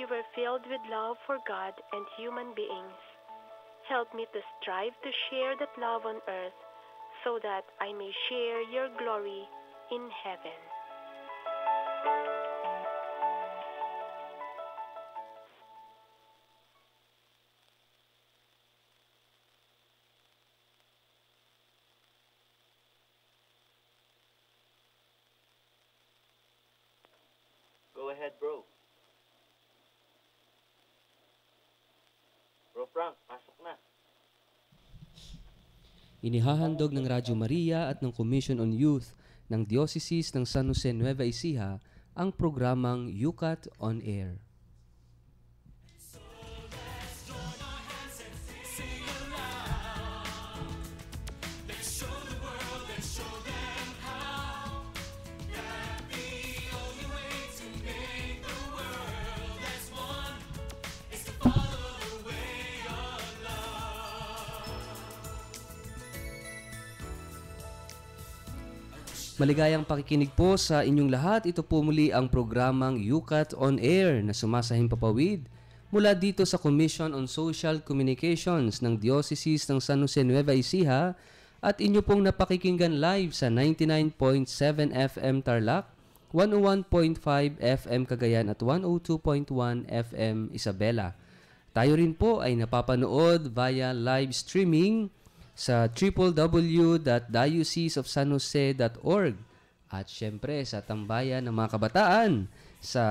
you were filled with love for God and human beings. Help me to strive to share that love on earth so that I may share your glory in heaven. Go ahead, bro. Bro Frank, pasok na. Inihahandog ng Radyo Maria at ng Commission on Youth ng Diocese ng San Jose Nueva Ecija ang programang Yucat on Air. Maligayang pakikinig po sa inyong lahat. Ito po muli ang programang Yucat on Air na sumasahing papawid mula dito sa Commission on Social Communications ng Diocese ng San Jose Nueva Ecija at inyo pong napakikinggan live sa 99.7 FM Tarlac, 101.5 FM Cagayan at 102.1 FM Isabela. Tayo rin po ay napapanood via live streaming sa www.dioceseofsanjose.org at syempre sa tambayan ng mga kabataan sa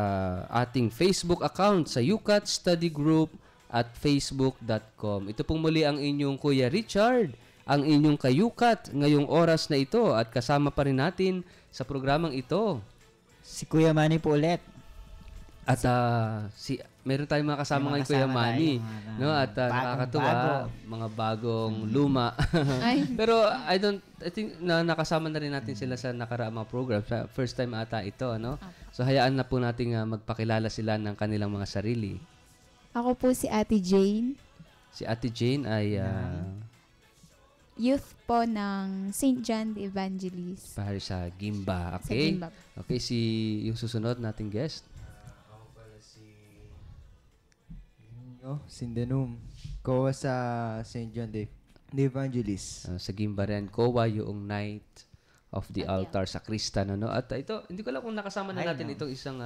ating Facebook account sa Yucat Study Group at facebook.com. Ito pong muli ang inyong Kuya Richard, ang inyong kayukat ngayong oras na ito at kasama pa rin natin sa programang ito si Kuya Manny po ulit. At meron tayong mga kasama ngayon, Kuya Manny, no? At nakakatuwa, mga bagong luma. Pero I think na nakasama na rin natin sila sa nakaraang mga program. First time ata ito, ano? So hayaan na po nating magpakilala sila ng kanilang mga sarili. Ako po si Ate Jane. Si Ate Jane ay youth po ng St. John the Evangelist. Pahari sa Gimba, Sa okay? Gimba. Okay, yung susunod nating guest. Sindanum. Kowa sa St. John the Evangelist. Sa Gimba rin. Kowa yung Night of the Altar sa Kristan. No? At ito, hindi ko alam kung nakasama na natin itong isang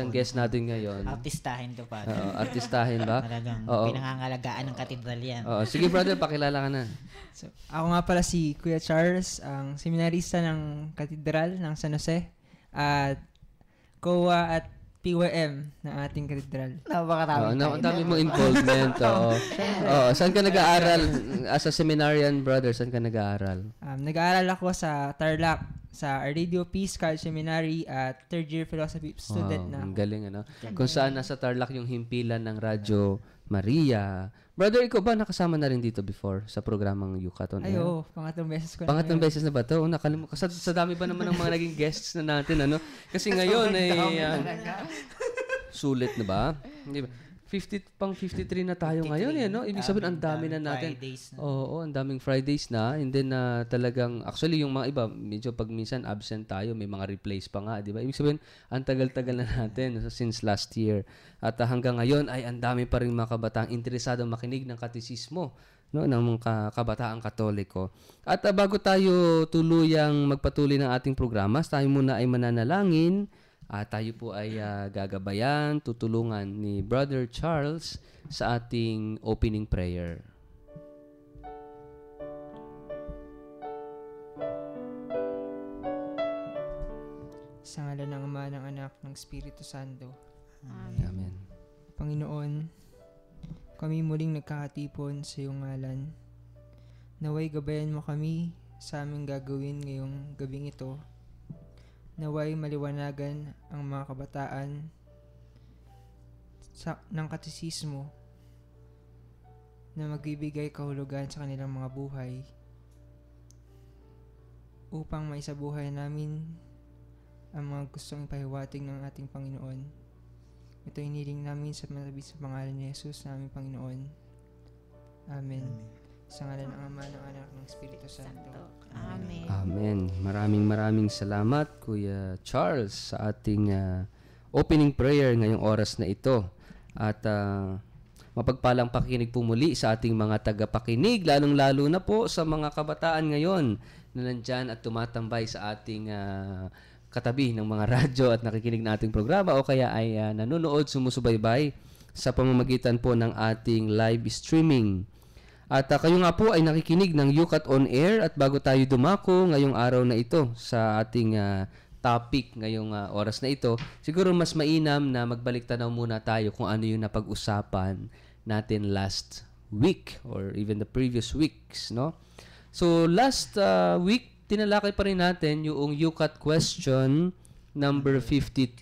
guest natin ngayon. Artistahin to pa. Artistahin ba? Talagang pinangangalagaan ng katedral yan. Sige brother, pakilala ka na. So, ako nga pala si Kuya Charles, ang seminarista ng katedral ng San Jose at COA at PYM ng ating katedral. Ang dami mo involvement. Saan ka nag-aaral as a seminarian brother? Saan ka nag-aaral? Nag-aaral ako sa Tarlac, sa Radio Peace College Seminary at third year philosophy student na. Ang galing, ano? Kung saan nasa Tarlac yung himpilan ng Radyo Maria. Brother, ikaw ba nakasama na rin dito before sa programang Yucat on Air? Ay, oo. Pangatlong beses ko na. Pangatlong beses na ba ito? Sa dami ba naman ng mga naging guests na natin, ano? Kasi ngayon ay sulit na ba? Hindi ba? 53 na tayo ngayon, no? Ibig sabihin, ang dami na natin. Oo, ang daming Fridays na. And then, talagang, actually, yung mga iba, medyo pag minsan absent tayo, may mga replace pa nga, di ba? Ibig sabihin, ang tagal-tagal na natin since last year. At hanggang ngayon, ay ang dami pa rin mga kabataang interesado makinig ng katesismo, no, ng mga kabataang Katoliko. At bago tayo tuluyang magpatuloy ng ating programa, tayo muna ay mananalangin. Tayo po ay gagabayan, tutulungan ni Brother Charles sa ating opening prayer. Sa ngalan ng Ama, ng Anak, ng Espiritu Santo. Amen. Panginoon, kami muling nagkakatipon sa iyong ngalan. Naway gabayan mo kami sa aming gagawin ngayong gabing ito. Naway maliwanagan ang mga kabataan ng katesismo na magbibigay kahulugan sa kanilang mga buhay upang maisabuhay namin ang mga gustong ipahiwatig ng ating Panginoon. Ito iniling namin sa pangalan ni Jesus na aming Panginoon. Amen. Sa ngalan ng Ama, ng Anak, ng Espiritu Santo. Amen. Amen. Maraming salamat, Kuya Charles, sa ating opening prayer ngayong oras na ito. At mapagpalang pakikinig po muli sa ating mga tagapakinig, lalong-lalo na po sa mga kabataan ngayon na nandyan at tumatambay sa ating katabi ng mga radyo at nakikinig na ating programa o kaya ay nanonood, sumusubaybay sa pamamagitan po ng ating live streaming. At kayo nga po ay nakikinig ng UCAT On Air at bago tayo dumako ngayong araw na ito sa ating topic ngayong oras na ito, siguro mas mainam na magbalik tanaw muna tayo kung ano yung napag-usapan natin last week or even the previous weeks, no? So last week, tinalakay pa rin natin yung UCAT question number 52.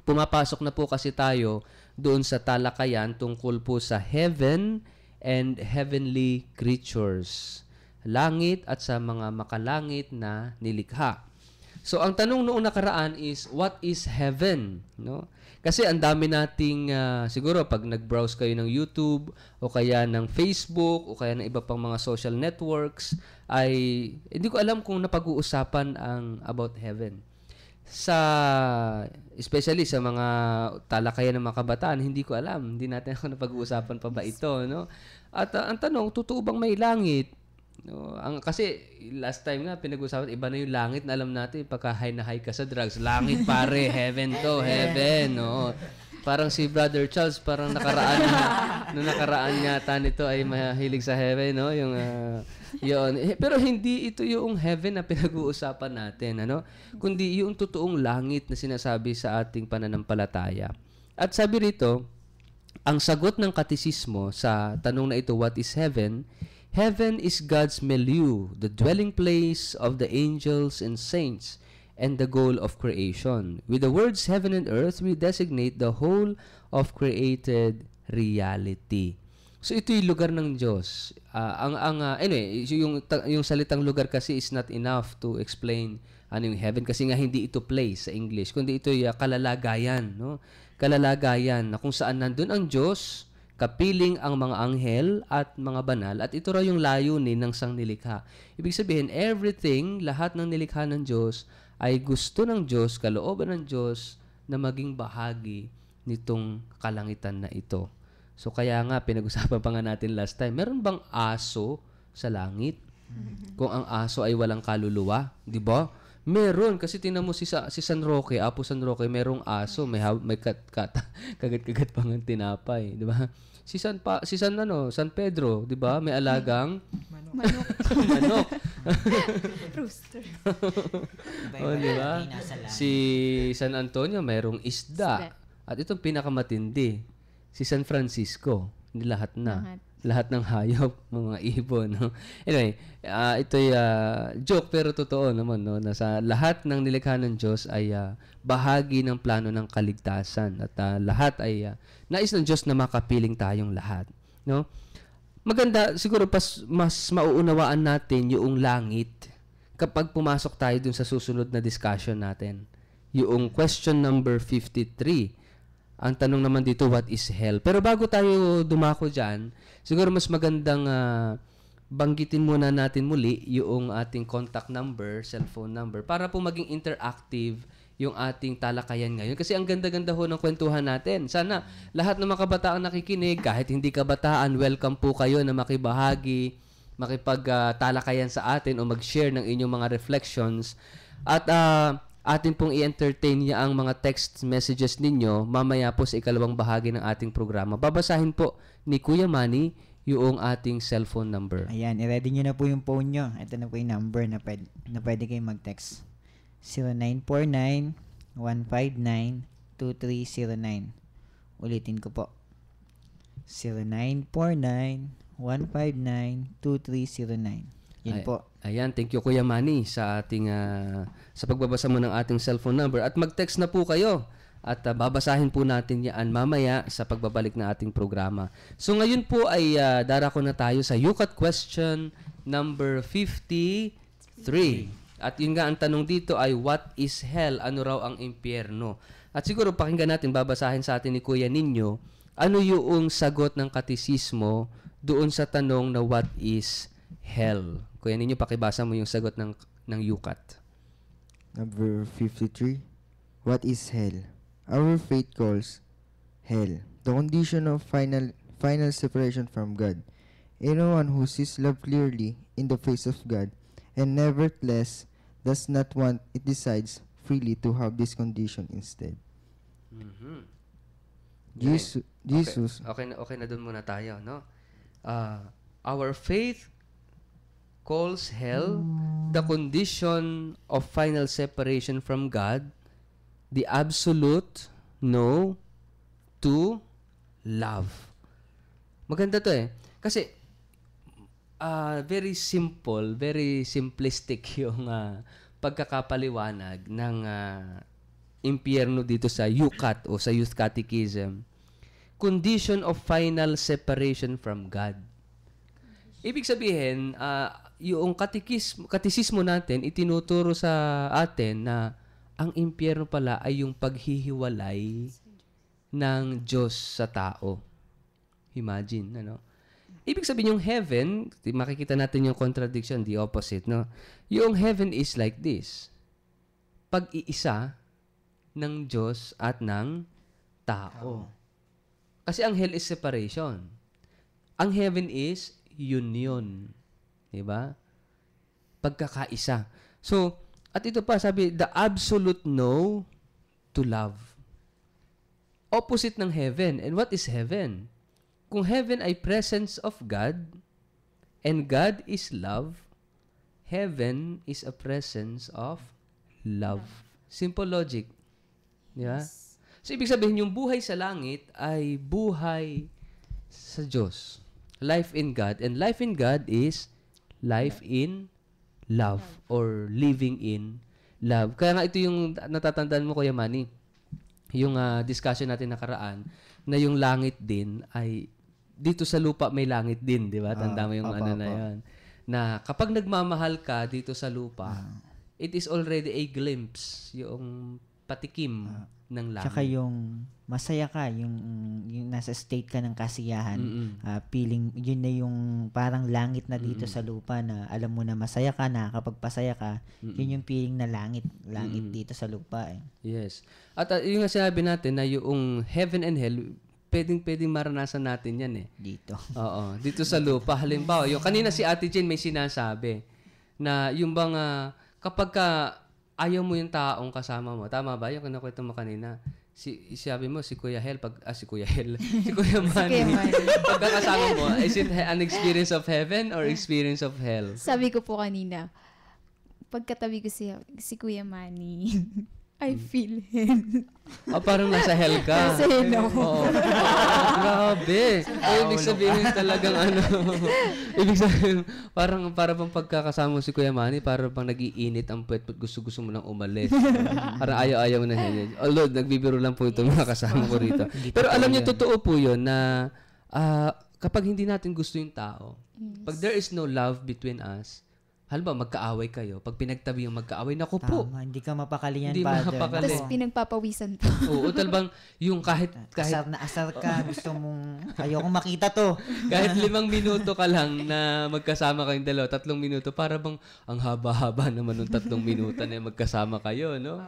Pumapasok na po kasi tayo doon sa talakayan tungkol po sa heaven and heavenly creatures. Langit at sa mga makalangit na nilikha. So ang tanong noong nakaraan is, what is heaven? No? Kasi ang dami nating, siguro pag nag-browse kayo ng YouTube o kaya ng Facebook o kaya ng iba pang mga social networks, ay hindi ko alam kung napag-uusapan ang about heaven. Especially sa mga talakayan ng mga kabataan, hindi ko alam. Hindi natin ako napag-uusapan pa ba ito, no? At ang tanong, totoo bang may langit? No, kasi last time nga pinag-usapan, iba na yung langit na alam natin pagka high na high ka sa drugs. Langit pare, heaven to, heaven, no. Parang si Brother Charles, parang nakaraan yata nito ay mahilig sa heaven, no, yung yun. Pero hindi ito yung heaven na pinag-uusapan natin, ano, kundi yung totoong langit na sinasabi sa ating pananampalataya. At sabi rito, ang sagot ng katisismo sa tanong na ito, what is heaven? Heaven is God's milieu, the dwelling place of the angels and saints, and the goal of creation. With the words heaven and earth, we designate the whole of created reality. So ito yung lugar ng Diyos. Anyway, yung salitang lugar kasi is not enough to explain ano yung heaven kasi nga hindi ito place sa English, kundi ito yung kalalagayan, no? Kalalagayan na kung saan nandun ang Diyos, kapiling ang mga anghel at mga banal, at ito raw yung layunin ng sangnilikha. Ibig sabihin, everything, lahat ng nilikha ng Diyos, ay gusto ng Diyos, kalooban ng Diyos, na maging bahagi nitong kalangitan na ito. So, kaya nga, pinag-usapan pa nga natin last time, meron bang aso sa langit? Kung ang aso ay walang kaluluwa, di ba? Meron, kasi tingnan mo si San Roque, Apo San Roque, merong aso, may kagat-kagat pang tinapay, di ba? San Pedro, di ba? May alagang manok. Rooster. Oh, di ba? Si San Antonio, mayroong isda. At itong pinakamatindi, si San Francisco, hindi lahat na. Lahat ng hayop, mga ibon. No? Anyway, ito'y joke pero totoo naman, no? Na sa lahat ng nilikha ng Diyos ay bahagi ng plano ng kaligtasan at lahat ay nais ng Diyos na makapiling tayong lahat, no? Maganda siguro mas mauunawaan natin yung langit kapag pumasok tayo dun sa susunod na discussion natin. Yung question number 53. Ang tanong naman dito, what is hell? Pero bago tayo dumako dyan, siguro mas magandang banggitin muna natin muli yung ating contact number, cellphone number, para po maging interactive yung ating talakayan ngayon. Kasi ang ganda-ganda ho ng kwentuhan natin. Sana lahat ng mga kabataan nakikinig, kahit hindi kabataan, welcome po kayo na makibahagi, makipag-talakayan sa atin o mag-share ng inyong mga reflections. At atin pong i-entertain niya ang mga text messages ninyo mamaya po sa ikalawang bahagi ng ating programa. Babasahin po ni Kuya Manny yung ating cellphone number. Ayan, i-ready nyo na po yung phone nyo. Ito na po yung number na pwede kayong mag-text. 0949-159-2309. Ulitin ko po. 0949-159-2309. Yun po. Ayan, thank you Kuya Manny sa ating sa pagbabasa mo ng ating cellphone number at mag-text na po kayo at babasahin po natin yan mamaya sa pagbabalik ng ating programa. So ngayon po ay darako na tayo sa UCAT question number 53. At yun nga ang tanong dito ay what is hell? Ano raw ang impyerno? At siguro pakinggan natin, babasahin sa atin ni Kuya Ninyo, ano yung sagot ng katisismo doon sa tanong na what is hell? Kuya Ninyo, pakibasa mo yung sagot ng UCAT. Number 53. What is hell? Our faith calls hell, the condition of final separation from God. Anyone who sees love clearly in the face of God and nevertheless does not want it decides freely to have this condition instead. Mhm. Jesus. Okay na doon muna tayo, no? Our faith calls hell the condition of final separation from God, the absolute no to love. Maganda to eh. Kasi very simple, very simplistic yung pagkakapaliwanag ng impyerno dito sa UCAT o sa Youth Catechism. Condition of final separation from God. Ibig sabihin, yung katekismo natin, itinuturo sa atin na ang impyerno pala ay yung paghihiwalay ng Diyos sa tao. Imagine, ano? Ibig sabihin yung heaven, makikita natin yung contradiction, the opposite, no? Yung heaven is like this. Pag-iisa ng Diyos at ng tao. Kasi ang hell is separation. Ang heaven is union. Diba? Pagkakaisa. So, at ito pa, sabi, the absolute no to love. Opposite ng heaven. And what is heaven? Kung heaven ay presence of God, and God is love, heaven is a presence of love. Simple logic. Diba? So, ibig sabihin, yung buhay sa langit ay buhay sa Diyos. Life in God. And life in God is life in love or living in love. Kaya nga ito yung natatandaan mo, Kuya Manny, yung discussion natin nakaraan, na yung langit din ay, dito sa lupa may langit din, di ba? Tanda mo yung na yun. Na kapag nagmamahal ka dito sa lupa, it is already a glimpse, yung patikim ng langit. Tsaka yung masaya ka, yung nasa state ka ng kasiyahan, feeling, yun na yung parang langit na dito sa lupa na alam mo na masaya ka, nakakapagpasaya ka, yun yung feeling na langit dito sa lupa eh. Yes. At yung nga sinabi natin na yung heaven and hell, pwedeng maranasan natin yan eh. Dito. Oo. Dito sa lupa. Halimbawa, yung kanina si Ate Jane may sinasabi na yung bang kapag ayaw mo yung taong kasama mo. Tama ba? Yung kinakwento mo kanina. Sabi mo, si Kuya Manny. Pagkakasama mo, is it an experience of heaven or experience of hell? Sabi ko po kanina, pagkatabi ko si Kuya Manny, I feel hell. Parang nasa hell ka. Nasa hell ako. Oo. Grabe. Ibig sabihin talagang ibig sabihin, para bang pagkakasama mo si Kuya Manny, para bang nag-iinit ang puwet at gusto mo nang umalis. Parang ayaw na hell. Although, nagbibiro lang po ito mga kasama ko rito. Pero alam niyo, totoo po yun na kapag hindi natin gusto yung tao, pag there is no love between us, halimbawa, magkaaway kayo. Pag pinagtabi yung magkaaway, naku po. Tama, hindi ka mapakali yan, Hindi Father. mapakali. Tapos pinagpapawisan pa. Oo, talbang yung kahit Asar na asar ka, gusto mong, ayokong makita to. kahit 5 minuto ka lang na magkasama kayong dalawa, 3 minuto, para bang ang haba-haba naman ng 3 minuto na magkasama kayo, no?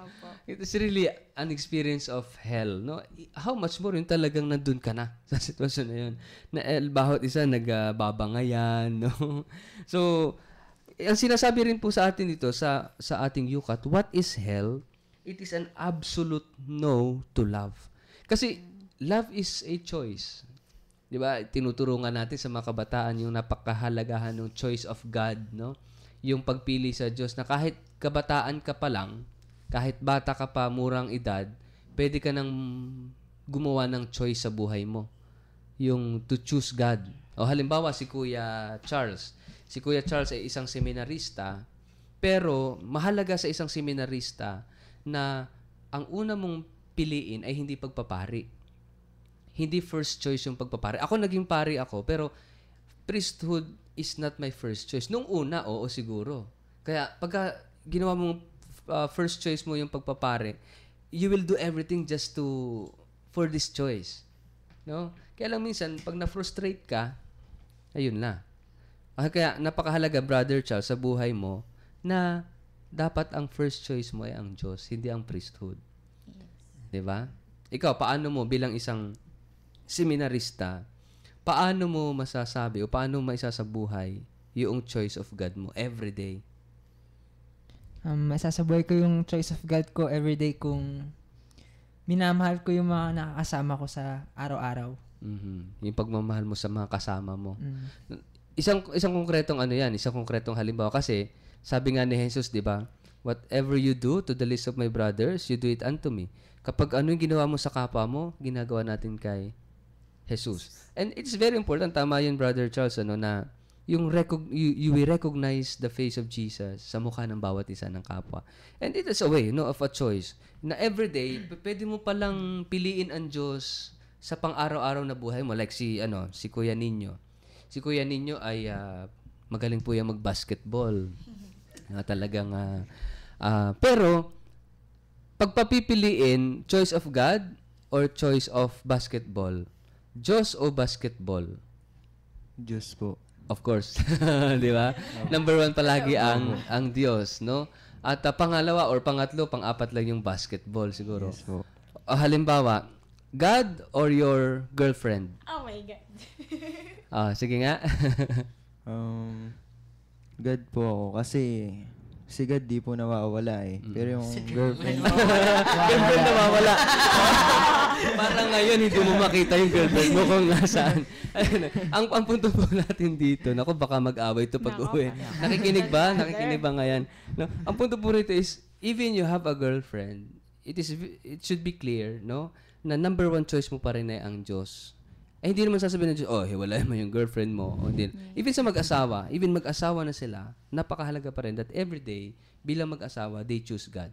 It's really an experience of hell, no? How much more yung talagang nandun ka na sa sitwasyon na yun. Na bawat isa nagbabangayan, no? So, ang sinasabi rin po sa atin dito sa ating UCAT, what is hell? It is an absolute no to love. Kasi love is a choice. 'Di ba? Tinuturungan natin sa mga kabataan yung napakahalagahan ng choice of God, no? Yung pagpili sa Diyos na kahit kabataan ka pa lang, kahit bata ka pa, murang edad, pwede ka nang gumawa ng choice sa buhay mo. Yung to choose God. O halimbawa si Kuya Charles. Si Kuya Charles ay isang seminarista, pero mahalaga sa isang seminarista na ang una mong piliin ay hindi pagpapari. Hindi first choice yung pagpapari. Ako naging pari ako, pero priesthood is not my first choice. Nung una, oo siguro. Kaya pagka ginawa mong first choice mo yung pagpapari, you will do everything just for this choice. No? Kaya lang minsan, pag na-frustrate ka, ayun na. Kaya napakahalaga, Brother Charles, sa buhay mo na dapat ang first choice mo ay ang Diyos, hindi ang priesthood. Yes. Diba? Ikaw, paano mo bilang isang seminarista, paano mo masasabi o paano mo maisasabuhay yung choice of God mo every day? Masasabuhay ko yung choice of God ko everyday kung minamahal ko yung mga nakakasama ko sa araw-araw. Yung pagmamahal mo sa mga kasama mo. Mm. Isang konkretong isang konkretong halimbawa kasi sabi nga ni Jesus, 'di ba? Whatever you do to the least of my brothers, you do it unto me. Kapag ano yung ginawa mo sa kapwa mo, ginagawa natin kay Jesus. And it's very important, tama yun, Brother Charles, na yung you will recognize the face of Jesus sa mukha ng bawat isa ng kapwa. And it is a way, of a choice. Na everyday, pwede mo palang piliin ang Diyos sa pang-araw-araw na buhay mo. Like si Kuya Nino. Si Kuya Nino ay magaling po yung mag-basketball. Pero, pagpapipiliin, choice of God or choice of basketball? Diyos o basketball? Diyos po. Of course. Di ba? Number 1 palagi ang Diyos, no? At pangalawa or pangatlo, pang-apat lang yung basketball siguro. Yes po. Halimbawa, God or your girlfriend? Oh my God. Sige nga. God po ako kasi si God di po nawawala eh. Pero yung girlfriend Girlfriend nawawala. Parang ngayon, hindi mo makita yung girlfriend mo kung nasaan. Ang punto po natin dito, naku, baka mag-away ito pag-uwi. Nakikinig ba? Nakikinig ba ngayon? No? Ang punto po rito is, even you have a girlfriend, it should be clear, no? Na number 1 choice mo pa rin ay ang Diyos. Hindi naman sasabihin ng Diyos, hiwalay mo yung girlfriend mo. Even sa mag-asawa, mag-asawa na sila, napakahalaga pa rin that every day, bilang mag-asawa, they choose God.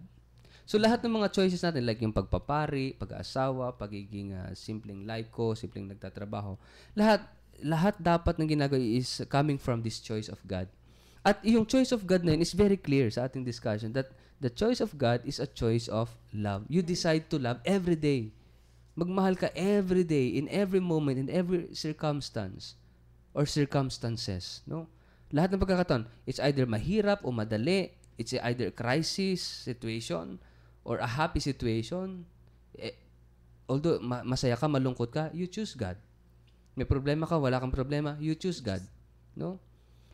So, lahat ng mga choices natin, like yung pagpapari, pag-aasawa, pagiging simpleng laiko, simpleng nagtatrabaho, lahat dapat ng ginagawa is coming from this choice of God. At yung choice of God na yun is very clear sa ating discussion that the choice of God is a choice of love. You decide to love every day. Magmahal ka every day, in every moment, in every circumstance or circumstances, no? Lahat ng pagkakataon, it's either mahirap o madali, it's either a crisis situation or a happy situation. Although masaya ka, malungkot ka, you choose God. May problema ka, wala kang problema, you choose God, no?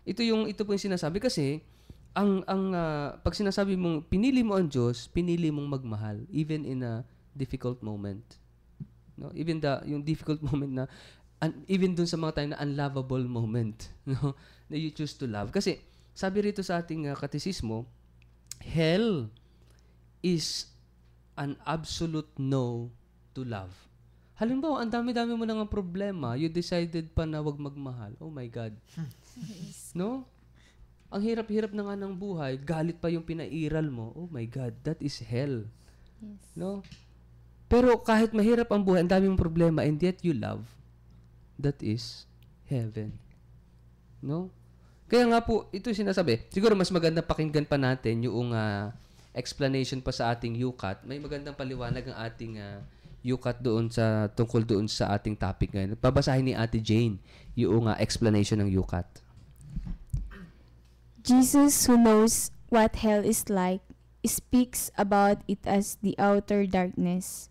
Ito po yung sinasabi kasi pag sinasabi mong pinili mo ang Diyos, pinili mong magmahal even in a difficult moment. No, even yung difficult moment na even dun sa mga time na unlovable moment, no, na you choose to love. Kasi sabi rito sa ating katekismo, hell is an absolute no to love. Halimbawa, ang dami-dami mo nang problema, you decided pa na wag magmahal. Oh my God. No? Ang hirap-hirap na nga ng buhay, galit pa yung pinairal mo. Oh my God, that is hell. Yes. No? Pero kahit mahirap ang buhay, ang dami mong problema, and yet you love, that is heaven. No? Kaya nga po, ito sinasabi. Siguro mas maganda pakinggan pa natin yung explanation pa sa ating UCAT. May magandang paliwanag ang ating UCAT tungkol doon sa ating topic ngayon. Pabasahin ni Ate Jane yung explanation ng UCAT. Jesus, who knows what hell is like, speaks about it as the outer darkness.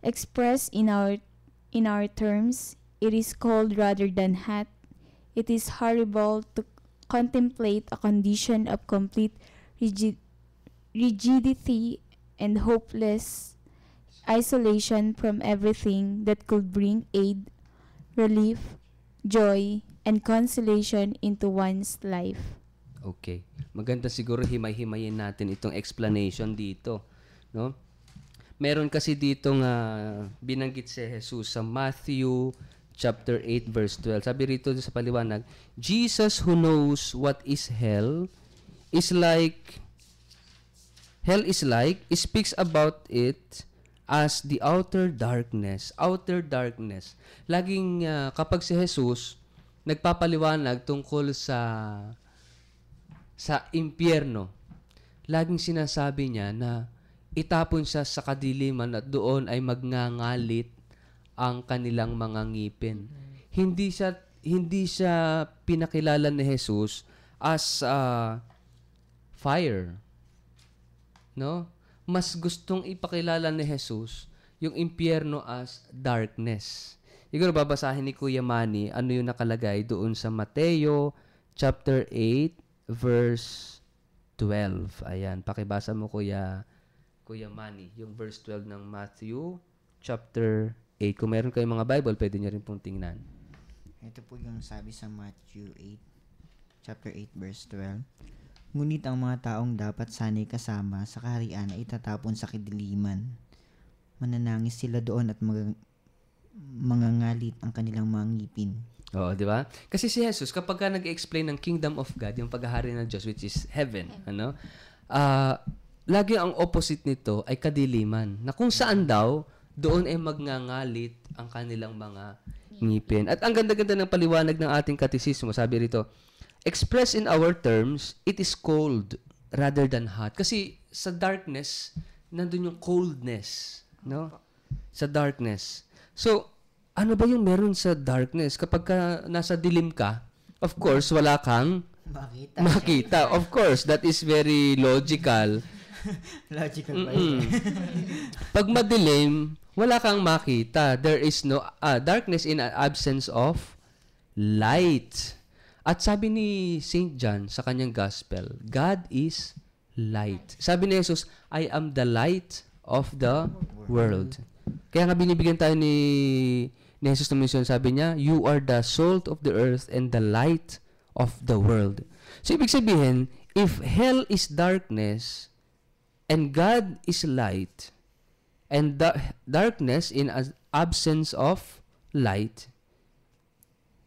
Expressed in our terms, it is cold rather than hot. It is horrible to contemplate a condition of complete rigidity and hopeless isolation from everything that could bring aid, relief, joy, and consolation into one's life. Okay. Maganda siguro himay-himayin natin itong explanation dito, no? Meron kasi dito nga binanggit si Jesus sa Matthew chapter 8 verse 12. Sabi rito sa paliwanag, Jesus who knows what is hell is like speaks about it as the outer darkness. Outer darkness. Laging kapag si Jesus nagpapaliwanag tungkol sa impyerno, laging sinasabi niya na itapon siya sa kadiliman at doon ay magngangalit ang kanilang mga ngipin. Hindi siya pinakilala ni Jesus as fire. No? Mas gustong ipakilala ni Jesus yung impyerno as darkness. Siguro babasahin ni Kuya Manny ano yung nakalagay doon sa Mateo chapter 8 verse 12. Ayan, pakibasa mo Kuya Manny, yung verse 12 ng Matthew chapter 8. Kung meron kayong mga Bible, pwede niyo rin pong tingnan. Ito po yung sabi sa Matthew 8, chapter 8, verse 12. Ngunit ang mga taong dapat sana'y kasama sa kaharian ay itatapon sa kidiliman. Mananangis sila doon at mangangalit ang kanilang mga ngipin. Oo, di ba? Kasi si Jesus, kapag ka nag-explain ng kingdom of God, yung paghahari ng Diyos, which is heaven, lagi ang opposite nito ay kadiliman. Na kung saan daw, doon ay magngangalit ang kanilang mga ngipin. At ang ganda-ganda ng paliwanag ng ating katisismo, sabi rito, expressed in our terms, it is cold rather than hot. Kasi sa darkness, nandun yung coldness, no? Sa darkness. So, ano ba yung meron sa darkness? Kapag ka nasa dilim ka, of course, wala kang makita. Of course, that is very logical. Logical ba yun? Pag madilim, wala kang makita. There is no darkness in absence of light. At sabi ni St. John sa kanyang gospel, God is light. Sabi ni Jesus, I am the light of the world. Kaya nga binibigyan tayo ni Jesus ng mission, sabi niya, you are the salt of the earth and the light of the world. So, ibig sabihin, if hell is darkness and God is light, and darkness in absence of light,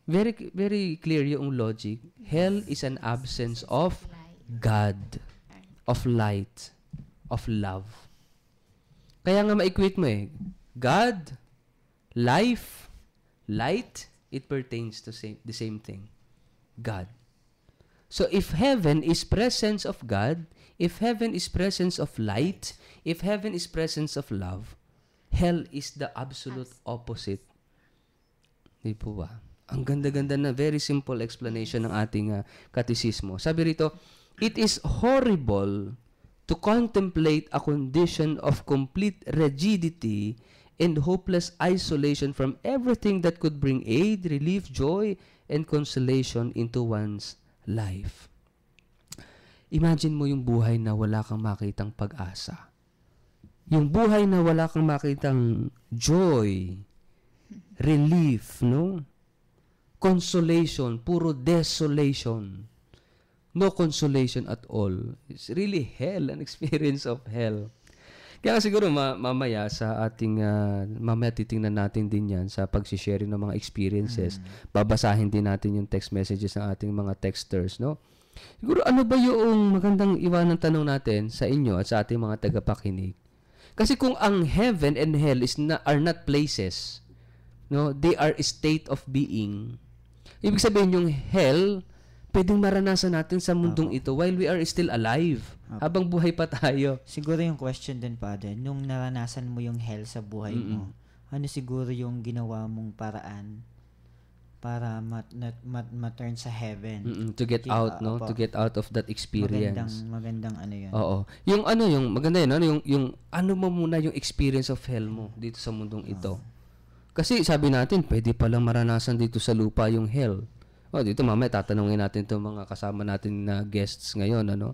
very very clear yung logic. Hell is an absence of God, of light, of love. Kaya nga ma-equate mo God, life, light, it pertains to the same thing. God. So if heaven is presence of God, if heaven is presence of light, if heaven is presence of love, hell is the absolute opposite. Di po ba? Ang ganda-ganda na, very simple explanation ng ating katisismo. Sabi rito, it is horrible to contemplate a condition of complete rigidity and hopeless isolation from everything that could bring aid, relief, joy, and consolation into one's life. Imagine mo yung buhay na wala kang makitang pag-asa. Yung buhay na wala kang makitang joy, relief, no? Consolation, puro desolation. No consolation at all. It's really hell, an experience of hell. Kaya siguro mamaya sa ating, mamaya titingnan natin din yan sa pag-share ng mga experiences. Babasahin din natin yung text messages ng ating mga texters, no? Siguro ano ba yung magandang iwan ng tanong natin sa inyo at sa ating mga tagapakinig? Kasi kung ang heaven and hell are not places, no, they are a state of being. Ibig sabihin yung hell, pwedeng maranasan natin sa mundong ito while we are still alive. Habang buhay pa tayo. Siguro yung question din, Father, nung naranasan mo yung hell sa buhay mo, ano siguro yung ginawa mong paraan para ma-turn sa heaven? To get out, no? To get out of that experience. Magandang ano yun. Oo. Yung maganda yun, yung ano mo muna yung experience of hell mo dito sa mundong ito. Kasi sabi natin, pwede palang maranasan dito sa lupa yung hell. Dito mamaya tatanungin natin itong mga kasama natin na guests ngayon, ano?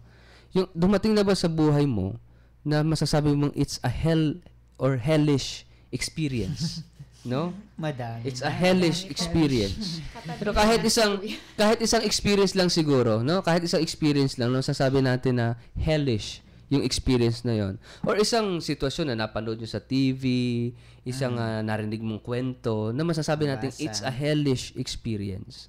Yung dumating na ba sa buhay mo na masasabi mong it's a hell or hellish experience? No? Madami. It's a hellish experience. Pero kahit isang experience lang siguro, no? Kahit isang experience lang, no, sasabi natin na hellish yung experience na yon. Or isang sitwasyon na napanood nyo sa TV, isang narinig mong kwento, na masasabi natin it's a hellish experience.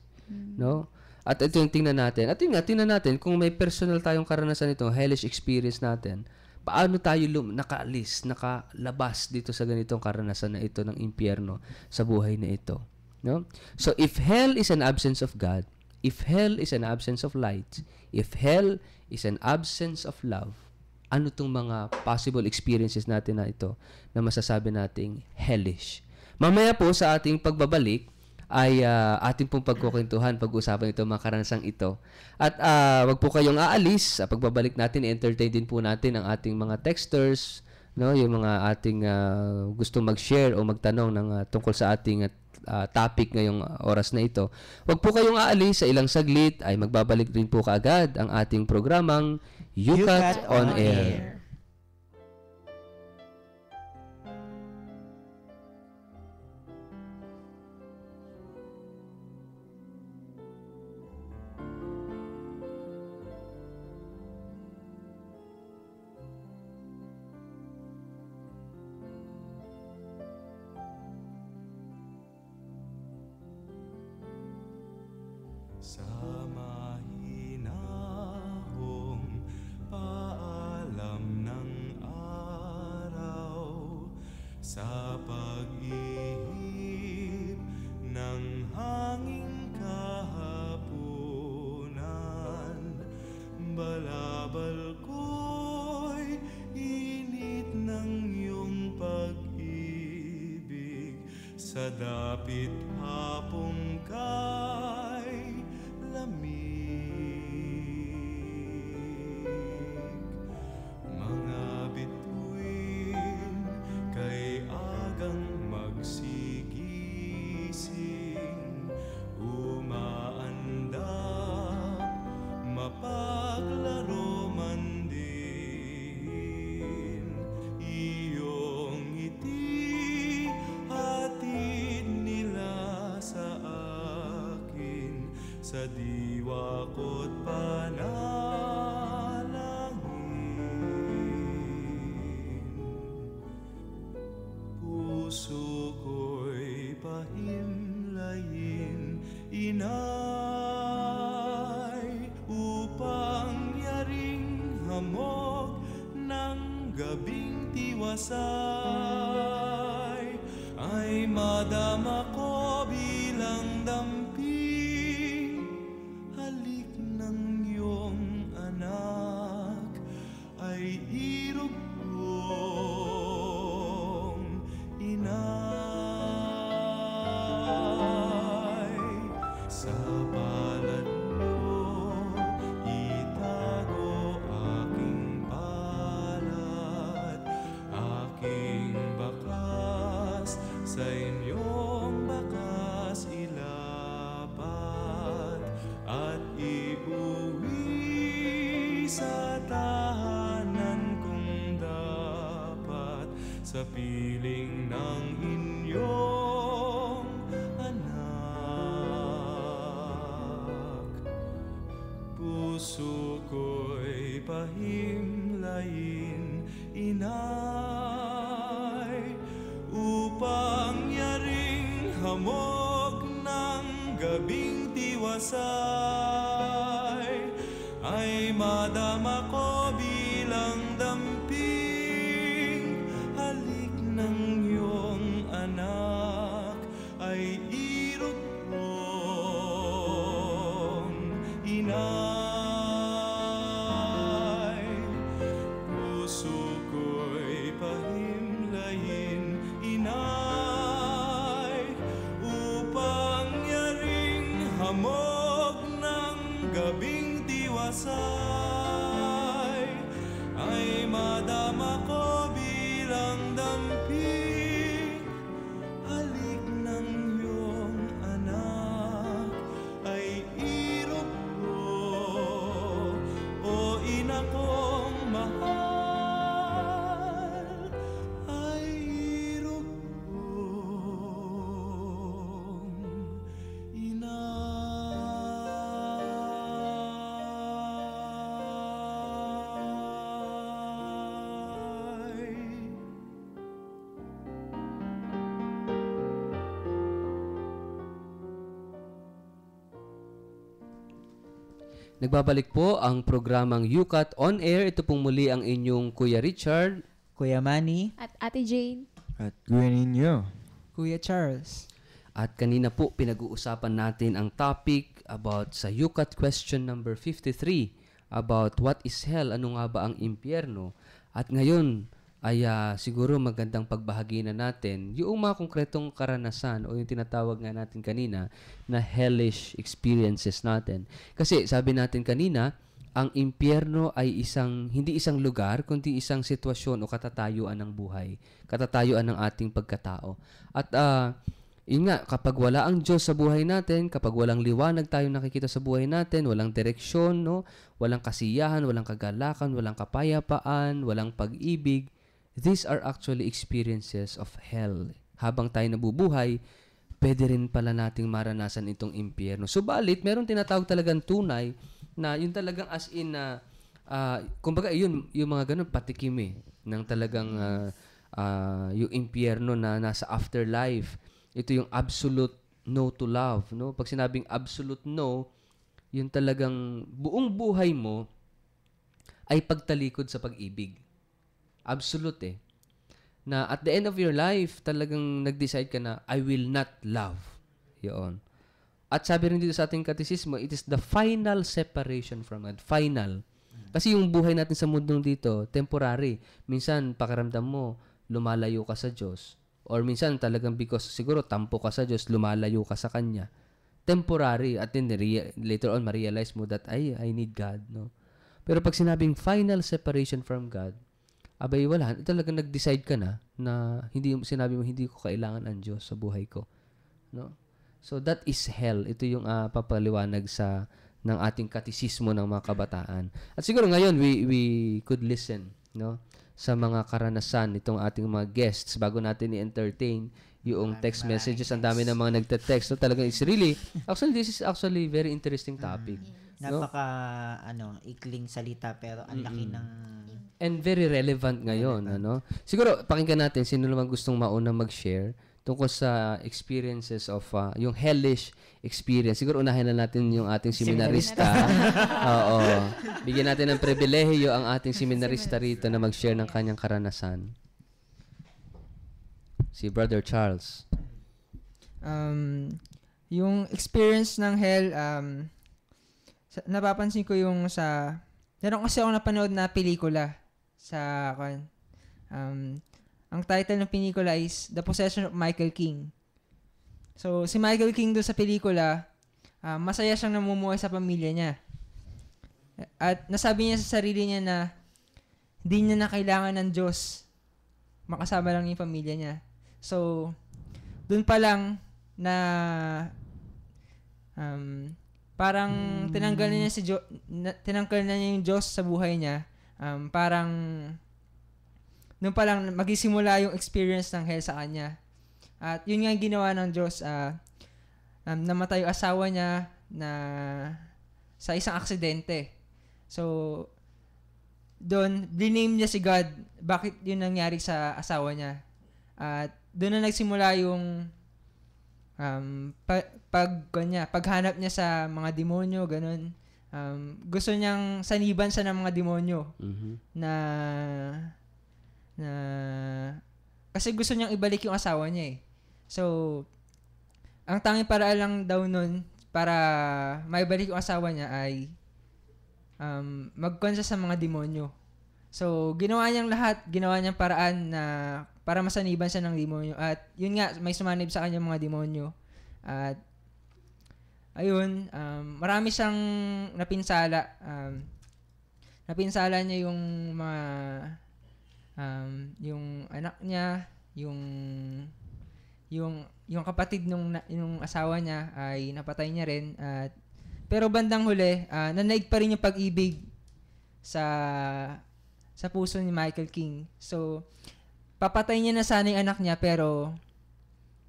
No? At ito yung tingnan natin. At tingnan natin kung may personal tayong karanasan nito, hellish experience natin, paano tayo nakalabas dito sa ganitong karanasan na ito ng impyerno sa buhay na ito. No? So, if hell is an absence of God, if hell is an absence of light, if hell is an absence of love, ano tong mga possible experiences natin na ito na masasabi nating hellish? Mamaya po sa ating pagbabalik, ay ating pong pagkukwentuhan, pag-usapan ito, mga karanasang ito. At wag po kayong aalis. Sa pagbabalik natin, entertain din po natin ang ating mga texters, no? Yung mga ating gusto mag-share o magtanong ng tungkol sa ating topic ngayong oras na ito. Huwag po kayong aalis, sa ilang saglit ay magbabalik rin po kaagad ang ating programang Yukat on Air. Sa mahinahong paalam ng araw, sa pag-ihip ng hanging kahapunan, balabal ko'y init ng iyong pag-ibig, sa dapit hapong kay mga bituin kay agang magsigising, umaandap, mapaglaro man din. Iyong ngiti hatid nila sa akin, sa diwa ko't panalangin. Puso ko'y pahimlayin, inay, upang yaring hamog ng gabing tiwasay, ay madama ko bilang damping halik ng iyong anak, ay irugtong inay. Sa palad mo itago aking palad, aking bakas sa inyong bakas ilapat, at iuwi sa tahanan kung dapat, sa piling ng inyong anak. Puso ko'y pahimlayin, inay, upang yaring hamog ng gabing tiwasay, ay madama ko bilang damping halik ng iyong anak, ay irugtong inay. Puso ko'y pahimlayin, inay, upang yaring hamog ng gabing tiwasay, ay madama ko bilang damping halik ng iyong anak, ay irugtong, o ina kong mahal, ay irugtong inay. Nagbabalik po ang programang Yukat on Air. Ito pong muli ang inyong Kuya Richard. Kuya Manny. At Ate Jane. At Gueninyo. Kuya Charles. At kanina po pinag-uusapan natin ang topic about sa Yukat question number 53 about what is hell, ano nga ba ang impyerno. At ngayon ay siguro magandang pagbahagi na natin yung mga konkretong karanasan o yung tinatawag nga natin kanina na hellish experiences natin. Kasi sabi natin kanina, ang impyerno ay hindi isang lugar, kundi isang sitwasyon o katatayuan ng buhay, katatayuan ng ating pagkatao. At Yun nga, kapag wala ang Diyos sa buhay natin, kapag walang liwanag tayo nakikita sa buhay natin, walang direksyon, no? Walang kasiyahan, walang kagalakan, walang kapayapaan, walang pag-ibig, these are actually experiences of hell. Habang tayo nabubuhay, pwede rin pala nating maranasan itong impyerno. Subalit, meron tinatawag talagang tunay na yun talagang as in na, kumbaga yun, yung mga ganun patikim ng talagang yung impyerno na nasa afterlife. Ito yung absolute no to love, no? Pag sinabing absolute no, yung talagang buong buhay mo ay pagtalikod sa pag-ibig. Absolute na at the end of your life, talagang nag-decide ka na, I will not love. Yun. At sabi rin dito sa ating katisismo, it is the final separation from God. Final. Kasi yung buhay natin sa mundo dito, temporary. Minsan, pakiramdam mo, lumalayo ka sa Diyos. Or minsan talagang because siguro tampo ka sa Diyos, lumalayo ka sa Kanya. Temporary. At then later on, ma-realize mo that, I need God. No? Pero pag sinabing final separation from God, abay wala. Talagang nag-decide ka na sinabi mo, hindi ko kailangan ang Diyos sa buhay ko. No? So that is hell. Ito yung papaliwanag ng ating katisismo ng mga kabataan. At siguro ngayon, we could listen, no? Sa mga karanasan itong ating mga guests bago natin i-entertain yung text messages. Ang dami ng mga nagte-text. So, talagang it's really, this is actually very interesting topic. No? Ikling salita pero ang laki ng... And very relevant ngayon. Ano? Siguro, pakinggan natin sino naman gustong mauna mag-share tungkol sa experiences of yung hellish experience. Siguro unahin na natin yung ating seminarista. Oo. Bigyan natin ng pribilehiyo ang ating seminarista rito na mag-share ng kanyang karanasan. Si Brother Charles. Yung experience ng hell, napapansin ko yung meron kasi ako napanood na pelikula ang title ng pelikula is The Possession of Michael King. So, si Michael King doon sa pelikula, masaya siyang namumuhay sa pamilya niya. At nasabi niya sa sarili niya na hindi niya na kailangan ng Diyos. Makasama lang yung pamilya niya. So, doon pa lang na parang tinanggal na niya yung Diyos sa buhay niya. Parang noon pa lang magsisimula yung experience ng hell sa kanya. At yun nga ginawa ng Diyos, namatay yung asawa niya na sa isang aksidente. So, doon, biname niya si God, bakit yun nangyari sa asawa niya. At doon na nagsimula yung paghanap niya sa mga demonyo, ganun. Gusto niyang saniban siya ng mga demonyo na kasi gusto niyang ibalik yung asawa niya . So, ang tanging paraan lang daw nun para maibalik yung asawa niya ay magkonsya sa mga demonyo. So, ginawa niyang lahat, ginawa niyang paraan na para masaniban siya ng demonyo. At yun nga, may sumanib sa kanya mga demonyo. At ayun, marami siyang napinsala. Napinsala niya yung mga yung anak niya, yung kapatid nung asawa niya ay napatay niya rin. Pero bandang huli, nanaig pa rin yung pag-ibig sa puso ni Michael King. So, papatay niya na sana yung anak niya pero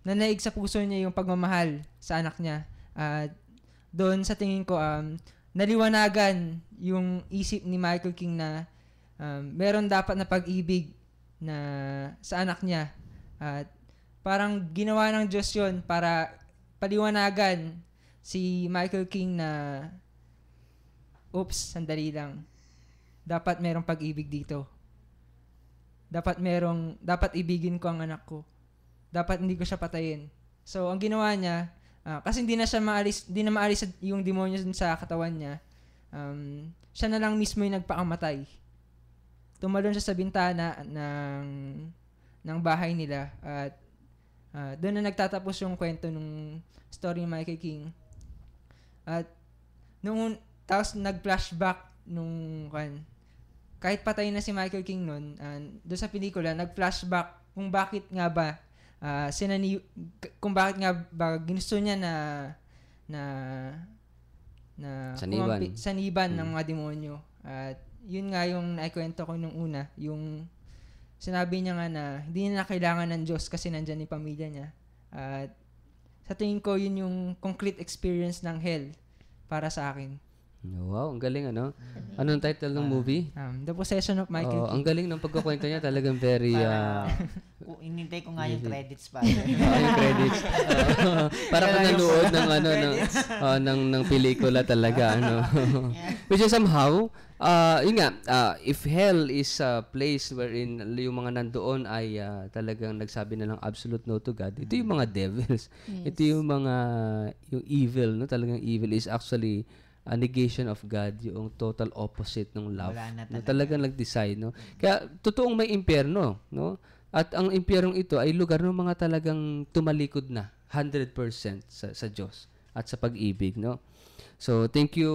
nanaig sa puso niya yung pagmamahal sa anak niya. At doon sa tingin ko, naliwanagan yung isip ni Michael King na meron dapat na pag-ibig na sa anak niya. At parang ginawa ng Diyos yun para paliwanagan si Michael King na sandali lang. Dapat merong pag-ibig dito. Dapat ibigin ko ang anak ko. Dapat hindi ko siya patayin. So, ang ginawa niya, kasi hindi na maalis yung demonyo sa katawan niya, siya na lang mismo yung nagpakamatay. Tumalon siya sa bintana ng bahay nila at doon na nagtatapos yung kwento ng story ni Michael King. At tapos nag-flashback kahit patay na si Michael King noon, doon sa pelikula, nag-flashback kung bakit nga ba kung bakit nga ba ginusto niya na saniban ng mga demonyo. At yun nga yung naikwento ko nung una, yung sinabi niya nga na hindi niya na kailangan ng Diyos kasi nandyan yung pamilya niya. At sa tingin ko, yun yung concrete experience ng hell para sa akin. Wow, ang galing ano. Anong title ng movie? The Possession of Michael King. Ang galing ng pagkukwento niya, talagang very inintay ko nga yung credits pa. Yung credits. Para kang nanood ng ng pelikula talaga ano. Which is somehow yun nga, if hell is a place wherein yung mga nandoon ay talagang nagsabi na lang absolute no to God, ito yung mga devils. Yes. Ito yung mga yung evil, no? Talagang evil is actually a negation of God, yung total opposite ng love. Na talagang nag-decide, no? Kaya totoong may impyerno, no? At ang impyernong ito ay lugar ng mga talagang tumalikod na 100% sa Diyos at sa pag-ibig, no? So, thank you,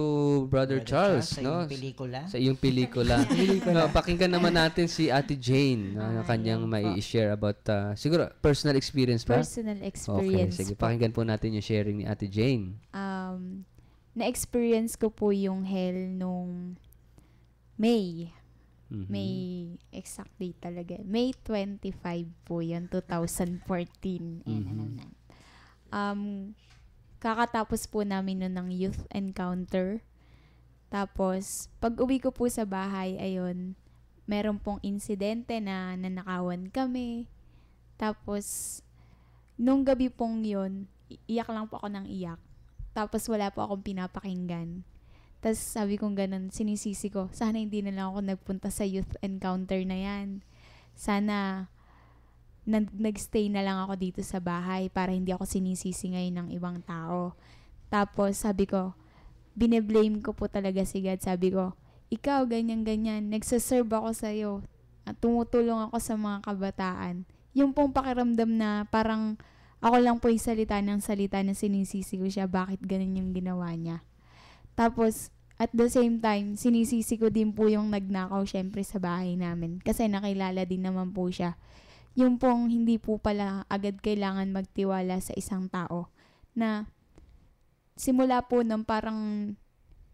Brother Charles, no? Sa iyong pelikula. No, pakinggan naman natin si Ate Jane, no? Yung kanyang mai-share about, siguro, personal experience ba? Personal experience. Okay, sige. Pakinggan po natin yung sharing ni Ate Jane. Na-experience ko po yung hell nung May. May exact date talaga. May 25 po yun, 2014. Kakatapos po namin nun ng youth encounter. Tapos, pag uwi ko po sa bahay, ayun, meron pong insidente na nanakawan kami. Tapos, nung gabi pong yun, iyak lang po ako ng iyak. Tapos wala po akong pinapakinggan. Tapos sabi kong ganun, sinisisi ko, sana hindi na lang ako nagpunta sa youth encounter na yan. Sana nagstay na lang ako dito sa bahay para hindi ako sinisisi ngayon ng ibang tao. Tapos sabi ko, bine-blame ko po talaga si God. Sabi ko, ikaw, ganyan-ganyan, nagsaserve ako sa'yo at tumutulong ako sa mga kabataan. Yung pong pakiramdam na parang ako lang po yung salita na sinisisi ko siya, bakit ganun yung ginawa niya. Tapos, at the same time, sinisisi ko din po yung nagnakaw syempre sa bahay namin. Kasi nakilala din naman po siya. Yung pong hindi po pala agad kailangan magtiwala sa isang tao. Na simula po nung parang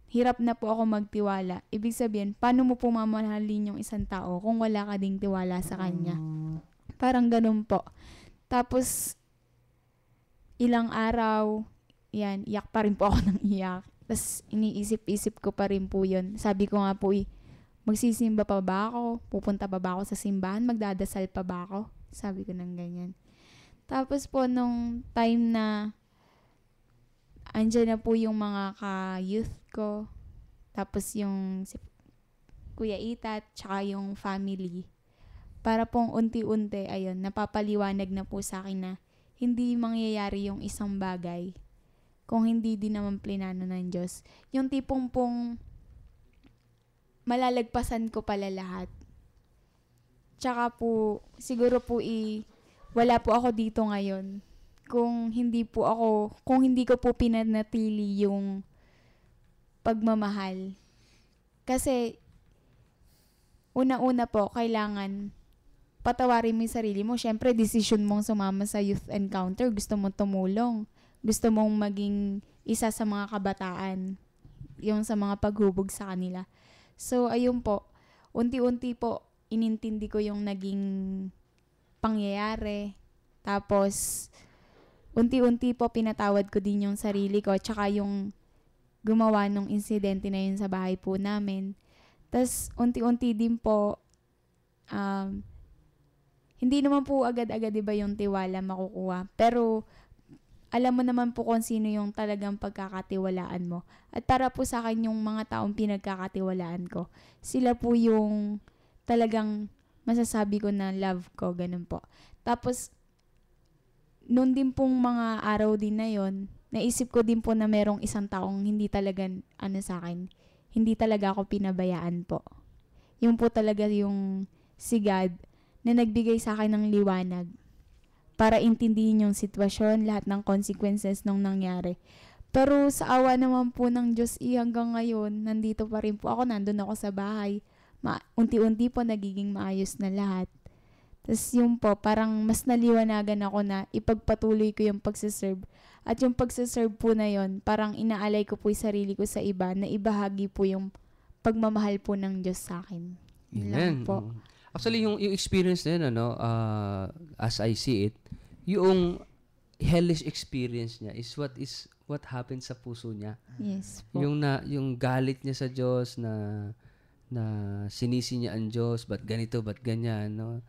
hirap na po ako magtiwala. Ibig sabihin, paano mo po mamahalin yung isang tao kung wala ka ding tiwala sa kanya? Parang ganun po. Tapos, ilang araw, yan, iyak pa rin po ako ng iyak. Tapos, iniisip-isip ko pa rin po yun. Sabi ko nga po, magsisimba pa ba ako? Pupunta pa ba ako sa simbahan? Magdadasal pa ba ako? Sabi ko ng ganyan. Tapos po, nung time na andyan na po yung mga ka-youth ko, tapos yung si Kuya Ita, tsaka yung family, para pong unti-unti, ayun, napapaliwanag na po sa akin na hindi mangyayari yung isang bagay kung hindi din naman plinano ng Diyos. Yung tipong pong malalagpasan ko pala lahat. Tsaka po, siguro po wala po ako dito ngayon kung hindi ko po pinanatili yung pagmamahal. Kasi, una-una po, kailangan patawarin mo yung sarili mo. Siyempre, decision mong sumama sa youth encounter. Gusto mong tumulong. Gusto mong maging isa sa mga kabataan. Yung sa mga paghubog sa kanila. So, ayun po. Unti-unti po, inintindi ko yung naging pangyayari. Tapos, unti-unti po, pinatawad ko din yung sarili ko. Tsaka yung gumawa ng insidente na yun sa bahay po namin. Tapos, unti-unti din po, hindi naman po agad-agad iba yung tiwala makukuha. Pero, alam mo naman po kung sino yung talagang pagkakatiwalaan mo. At para po sa akin yung mga taong pinagkakatiwalaan ko, sila po yung talagang masasabi ko na love ko, ganun po. Tapos, noon din pong mga araw din na yon, naisip ko din po na merong isang taong hindi talaga, sa akin, hindi talaga ako pinabayaan po. Yung po talaga yung si God, na nagbigay sa akin ng liwanag para intindihin yung sitwasyon, lahat ng consequences nung nangyari. Pero sa awa naman po ng Diyos, hanggang ngayon, nandito pa rin po ako, nandun ako sa bahay. Unti-unti po nagiging maayos na lahat. Tas yung po, parang mas naliwanagan ako na ipagpatuloy ko yung pagsiserve. At yung pagsiserve po na yon, parang inaalay ko po yung sarili ko sa iba na ibahagi po yung pagmamahal po ng Diyos sa akin. Yun lang Amen. po. Actually, yung experience na yun, as I see it, yung hellish experience niya is what happened sa puso niya. Yes po. Yung galit niya sa Diyos na sinisi niya ang Diyos, ba't ganito, ba't ganyan, no?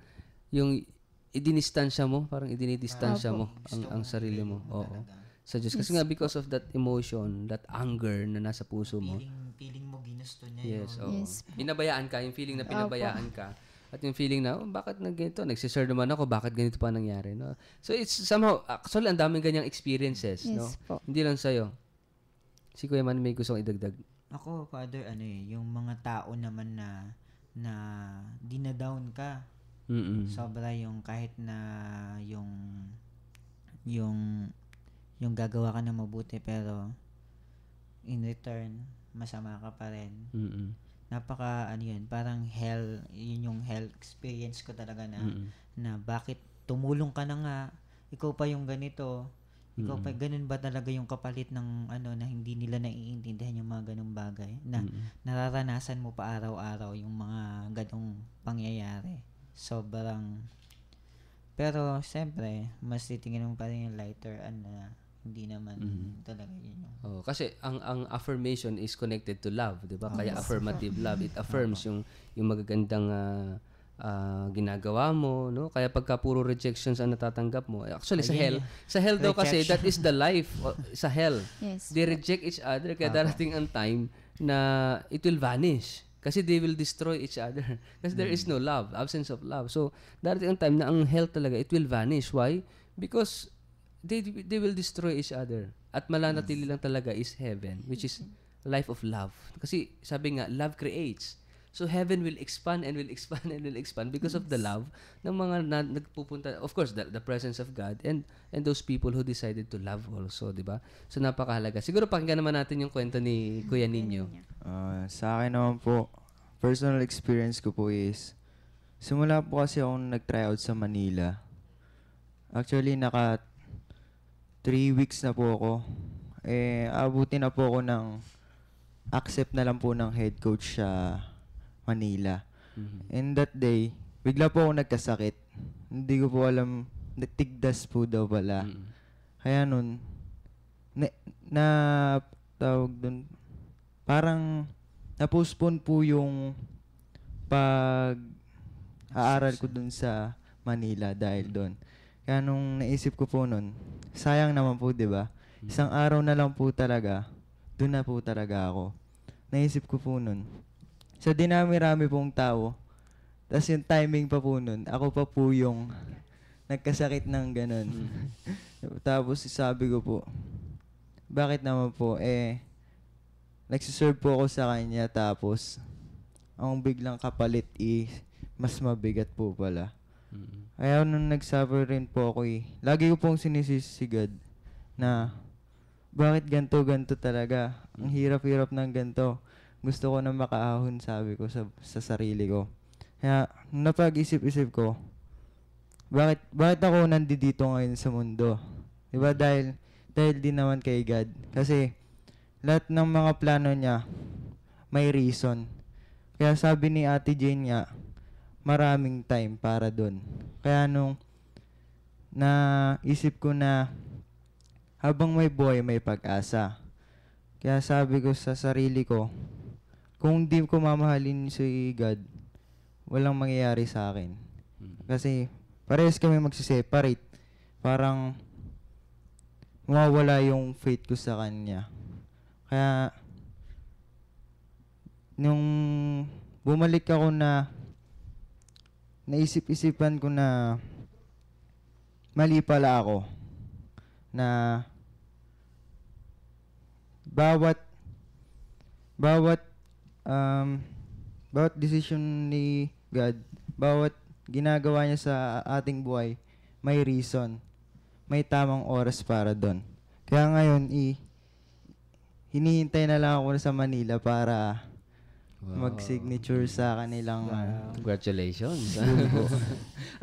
Yung idinistansya mo, parang idinidistansya mo ang sarili mo. Oo. Sa Diyos. Kasi nga, because of that emotion, that anger na nasa puso mo. Feeling mo ginusto niya Yes, yun. oo. Yes. Pinabayaan ka, yung feeling na pinabayaan ka. At yung feeling na, bakit na ganito? Nagsiserve naman ako, bakit ganito pa nangyari? No? So, it's somehow, actually, ang daming ganyang experiences. Yes No? po. Hindi lang sa'yo. Si Kuya Man may gustong idagdag. Ako, Father, yung mga tao naman na dinadown ka. Sobra yung kahit na yung gagawa ka na mabuti pero in return masama ka pa rin. Napaka yun, parang hell, yun yung hell experience ko talaga na bakit tumulong ka na nga, ikaw pa yung ganito, ikaw pa, ganun ba talaga yung kapalit ng na hindi nila naiintindihan yung mga ganung bagay na nararanasan mo pa araw-araw yung mga ganung pangyayari. Sobrang, pero siyempre mas titingin mo pa rin yung lighter na hindi naman talaga yun yung Kasi ang affirmation is connected to love, 'di ba? Kaya affirmative love, it affirms yung magagandang ginagawa mo, no? Kaya pagka puro rejections ang natatanggap mo, actually sa hell daw kasi that is the life sa hell. Yes. They reject each other kaya darating ang time na it will vanish. Kasi they will destroy each other. Kasi there is no love, absence of love. So, darating ang time na ang hell talaga, it will vanish. Why? Because they will destroy each other. At malanatili lang talaga is heaven, which is life of love. Kasi sabi nga, love creates. So, heaven will expand and will expand and will expand because of the love ng mga nagpupunta. Of course, the presence of God and those people who decided to love also, di ba? So, napakahalaga. Siguro pakinggan naman natin yung kwento ni Kuya Ninyo. Sa akin naman po, personal experience ko po is, simula po kasi akong nag-try out sa Manila. Actually, 3 weeks na po ako. Abutin na po ako ng accept na lang po ng head coach sa Manila. And that day, bigla po ako nagkasakit. Hindi ko po alam, natigdas po daw pala. Kaya nun, tawag dun, parang na-postpone po yung pag-aaral ko dun sa Manila dahil doon. Kaya nung naisip ko po nun, sayang naman po, di ba? Isang araw na lang po talaga, dun na po talaga ako. Naisip ko po nun, sa dinami-rami pong tao, tas yung timing pa po nun, ako pa po yung nagkasakit ng ganun. Tapos sabi ko po, bakit naman po, nagsiserve po ako sa kanya, tapos ang biglang kapalit mas mabigat po pala. Kaya nung nag-suffer rin po ako lagi ko pong sinisisi God na bakit ganto talaga? Ang hirap-hirap ng ganto. Gusto ko na makaahon, sabi ko sa sarili ko. Kaya napag-isip-isip ko, bakit ako nandito ngayon sa mundo? Diba? Dahil din naman kay God. Kasi lahat ng mga plano niya may reason. Kaya sabi ni Ate Jane niya, maraming time para doon. Kaya nung naisip ko na habang may buhay may pag-asa. Kaya sabi ko sa sarili ko, kung di ko mamahalin si God, walang mangyayari sa akin. Kasi parehas kami magsiseparate. Parang mawawala yung faith ko sa Kanya. Kaya nung bumalik ako na naisip-isipan ko na mali pala ako. Na bawat decision ni God, bawat ginagawa niya sa ating buhay, may reason. May tamang oras para doon. Kaya ngayon, hinihintay na lang ako sa Manila para mag-signature sa kanilang Congratulations.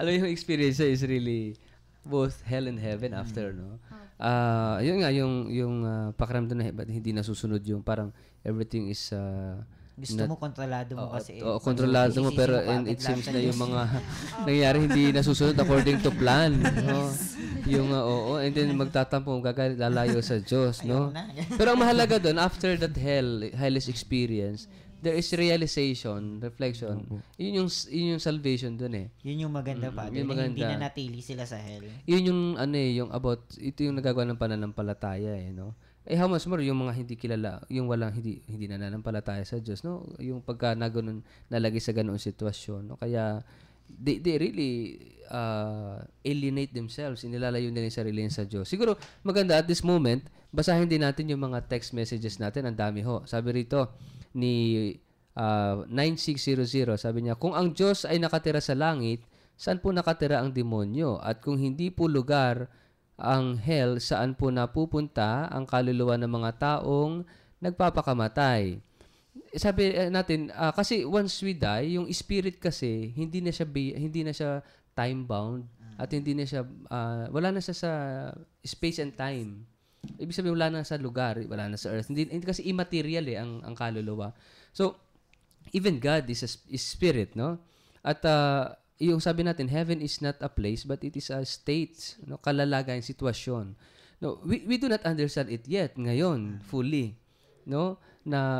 Alam mo, yung experience is really both hell and heaven after, no? Yun nga, yung pakiramdam na ba't hindi nasusunod yung parang everything is Gusto mo, kontrolado mo kasi. kontrolado mo, pero it seems na yung mga nangyayari hindi nasusunod according to plan, no? Yung and then magtatampo, lalayo sa Diyos, no? Pero ang mahalaga doon, after that hellish experience, there is realization, reflection. Yun yung salvation doon eh. Yun yung maganda pa. Yun Hindi na natili sila sa hell. Yun yung yung about, ito yung nagagawa ng pananampalataya eh, no? How much more yung mga hindi kilala, yung walang hindi nananampalataya sa Diyos, no? Yung pagka nalagay sa ganoong sitwasyon, no? Kaya they really alienate themselves, inilalayo nila yung sarili sa Diyos. Siguro maganda at this moment, basahin din natin yung mga text messages natin, ang dami ho. Sabi rito ni 9600, sabi niya, kung ang Diyos ay nakatira sa langit, saan po nakatira ang demonyo? At kung hindi po lugar ang hell, saan po napupunta ang kaluluwa ng mga taong nagpapakamatay? Sabi natin, kasi once we die, yung spirit kasi hindi na siya time bound at hindi na siya wala na siya sa space and time. Ibig sabihin wala na sa lugar, wala na sa earth. Hindi kasi immaterial ang kaluluwa. So even God is spirit, no? At yung sabi natin, heaven is not a place but it is a state, no? Kalalagayan, sitwasyon. No, we do not understand it yet ngayon fully, no? Na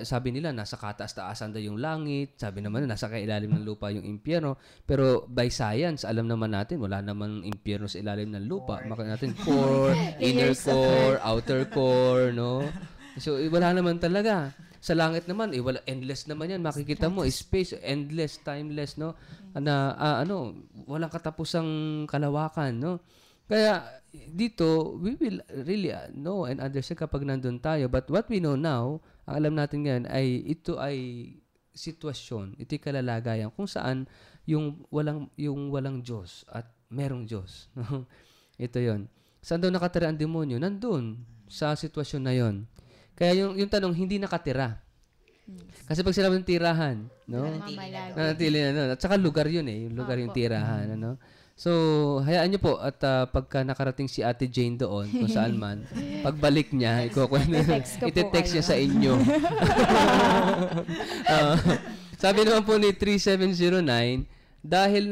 sabi nila nasa kataas-taasan daw yung langit, sabi naman nasa kailalim ng lupa yung impyerno, pero by science alam naman natin wala naman impyerno sa ilalim ng lupa. Makita natin core, inner core, outer core, no? So wala naman talaga. Sa langit naman wala, endless naman yan. Makikita mo space, endless, timeless, no? Na walang katapusang kalawakan, no? Kaya dito, we will really know and understand kapag nandun tayo. But what we know now, ang alam natin ngayon ay ito ay sitwasyon, ito ay kalalagayan kung saan yung walang Diyos at merong Diyos. Ito yon. Saan daw nakatira ang demonyo? Nandun sa sitwasyon na yon. Kaya yung tanong, hindi nakatira. Kasi pag sinabi ng tirahan, no? Nanatili na, no? At saka lugar yun eh. Yung lugar yung tirahan, ano? So, hayaan nyo po at pagka nakarating si Ate Jane doon, kung saan man, pagbalik niya, ite-text niya sa inyo. Sabi naman po ni 3709, dahil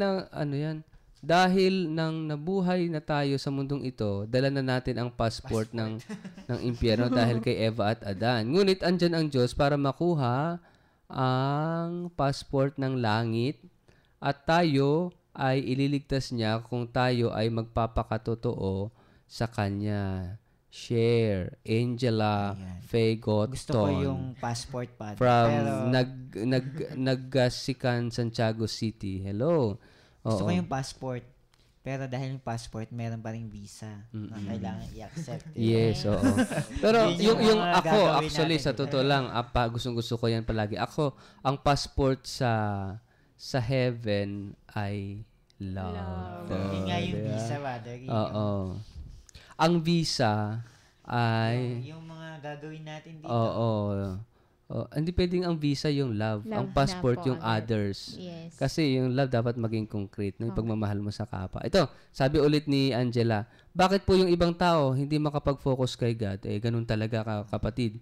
nang nabuhay na tayo sa mundong ito, dala na natin ang passport ng impyerno dahil kay Eva at Adan. Ngunit andyan ang Diyos para makuha ang passport ng langit at tayo ay ililigtas niya kung tayo ay magpapakatotoo sa Kanya. Share, Angela Fagoton. Gusto ko yung passport pa. From Nagasikan, Santiago City. Hello. Gusto ko yung passport. Pero dahil yung passport, meron pa ring visa na kailangan i-accept. Yes, oo. Pero yung ako, actually, sa totoo lang, gustong-gusto ko yan palagi. Ako, ang passport sa heaven ay love. Yun nga yung visa, brother. Oo. Ang visa ay yung mga gagawin natin dito. Oo. Hindi pwedeng ang visa yung love. Ang passport yung others. Yes. Kasi yung love dapat maging concrete, no? Yung pagmamahal mo sa kapwa. Ito, sabi ulit ni Angela, bakit po yung ibang tao hindi makapag-focus kay God? Ganun talaga kapatid.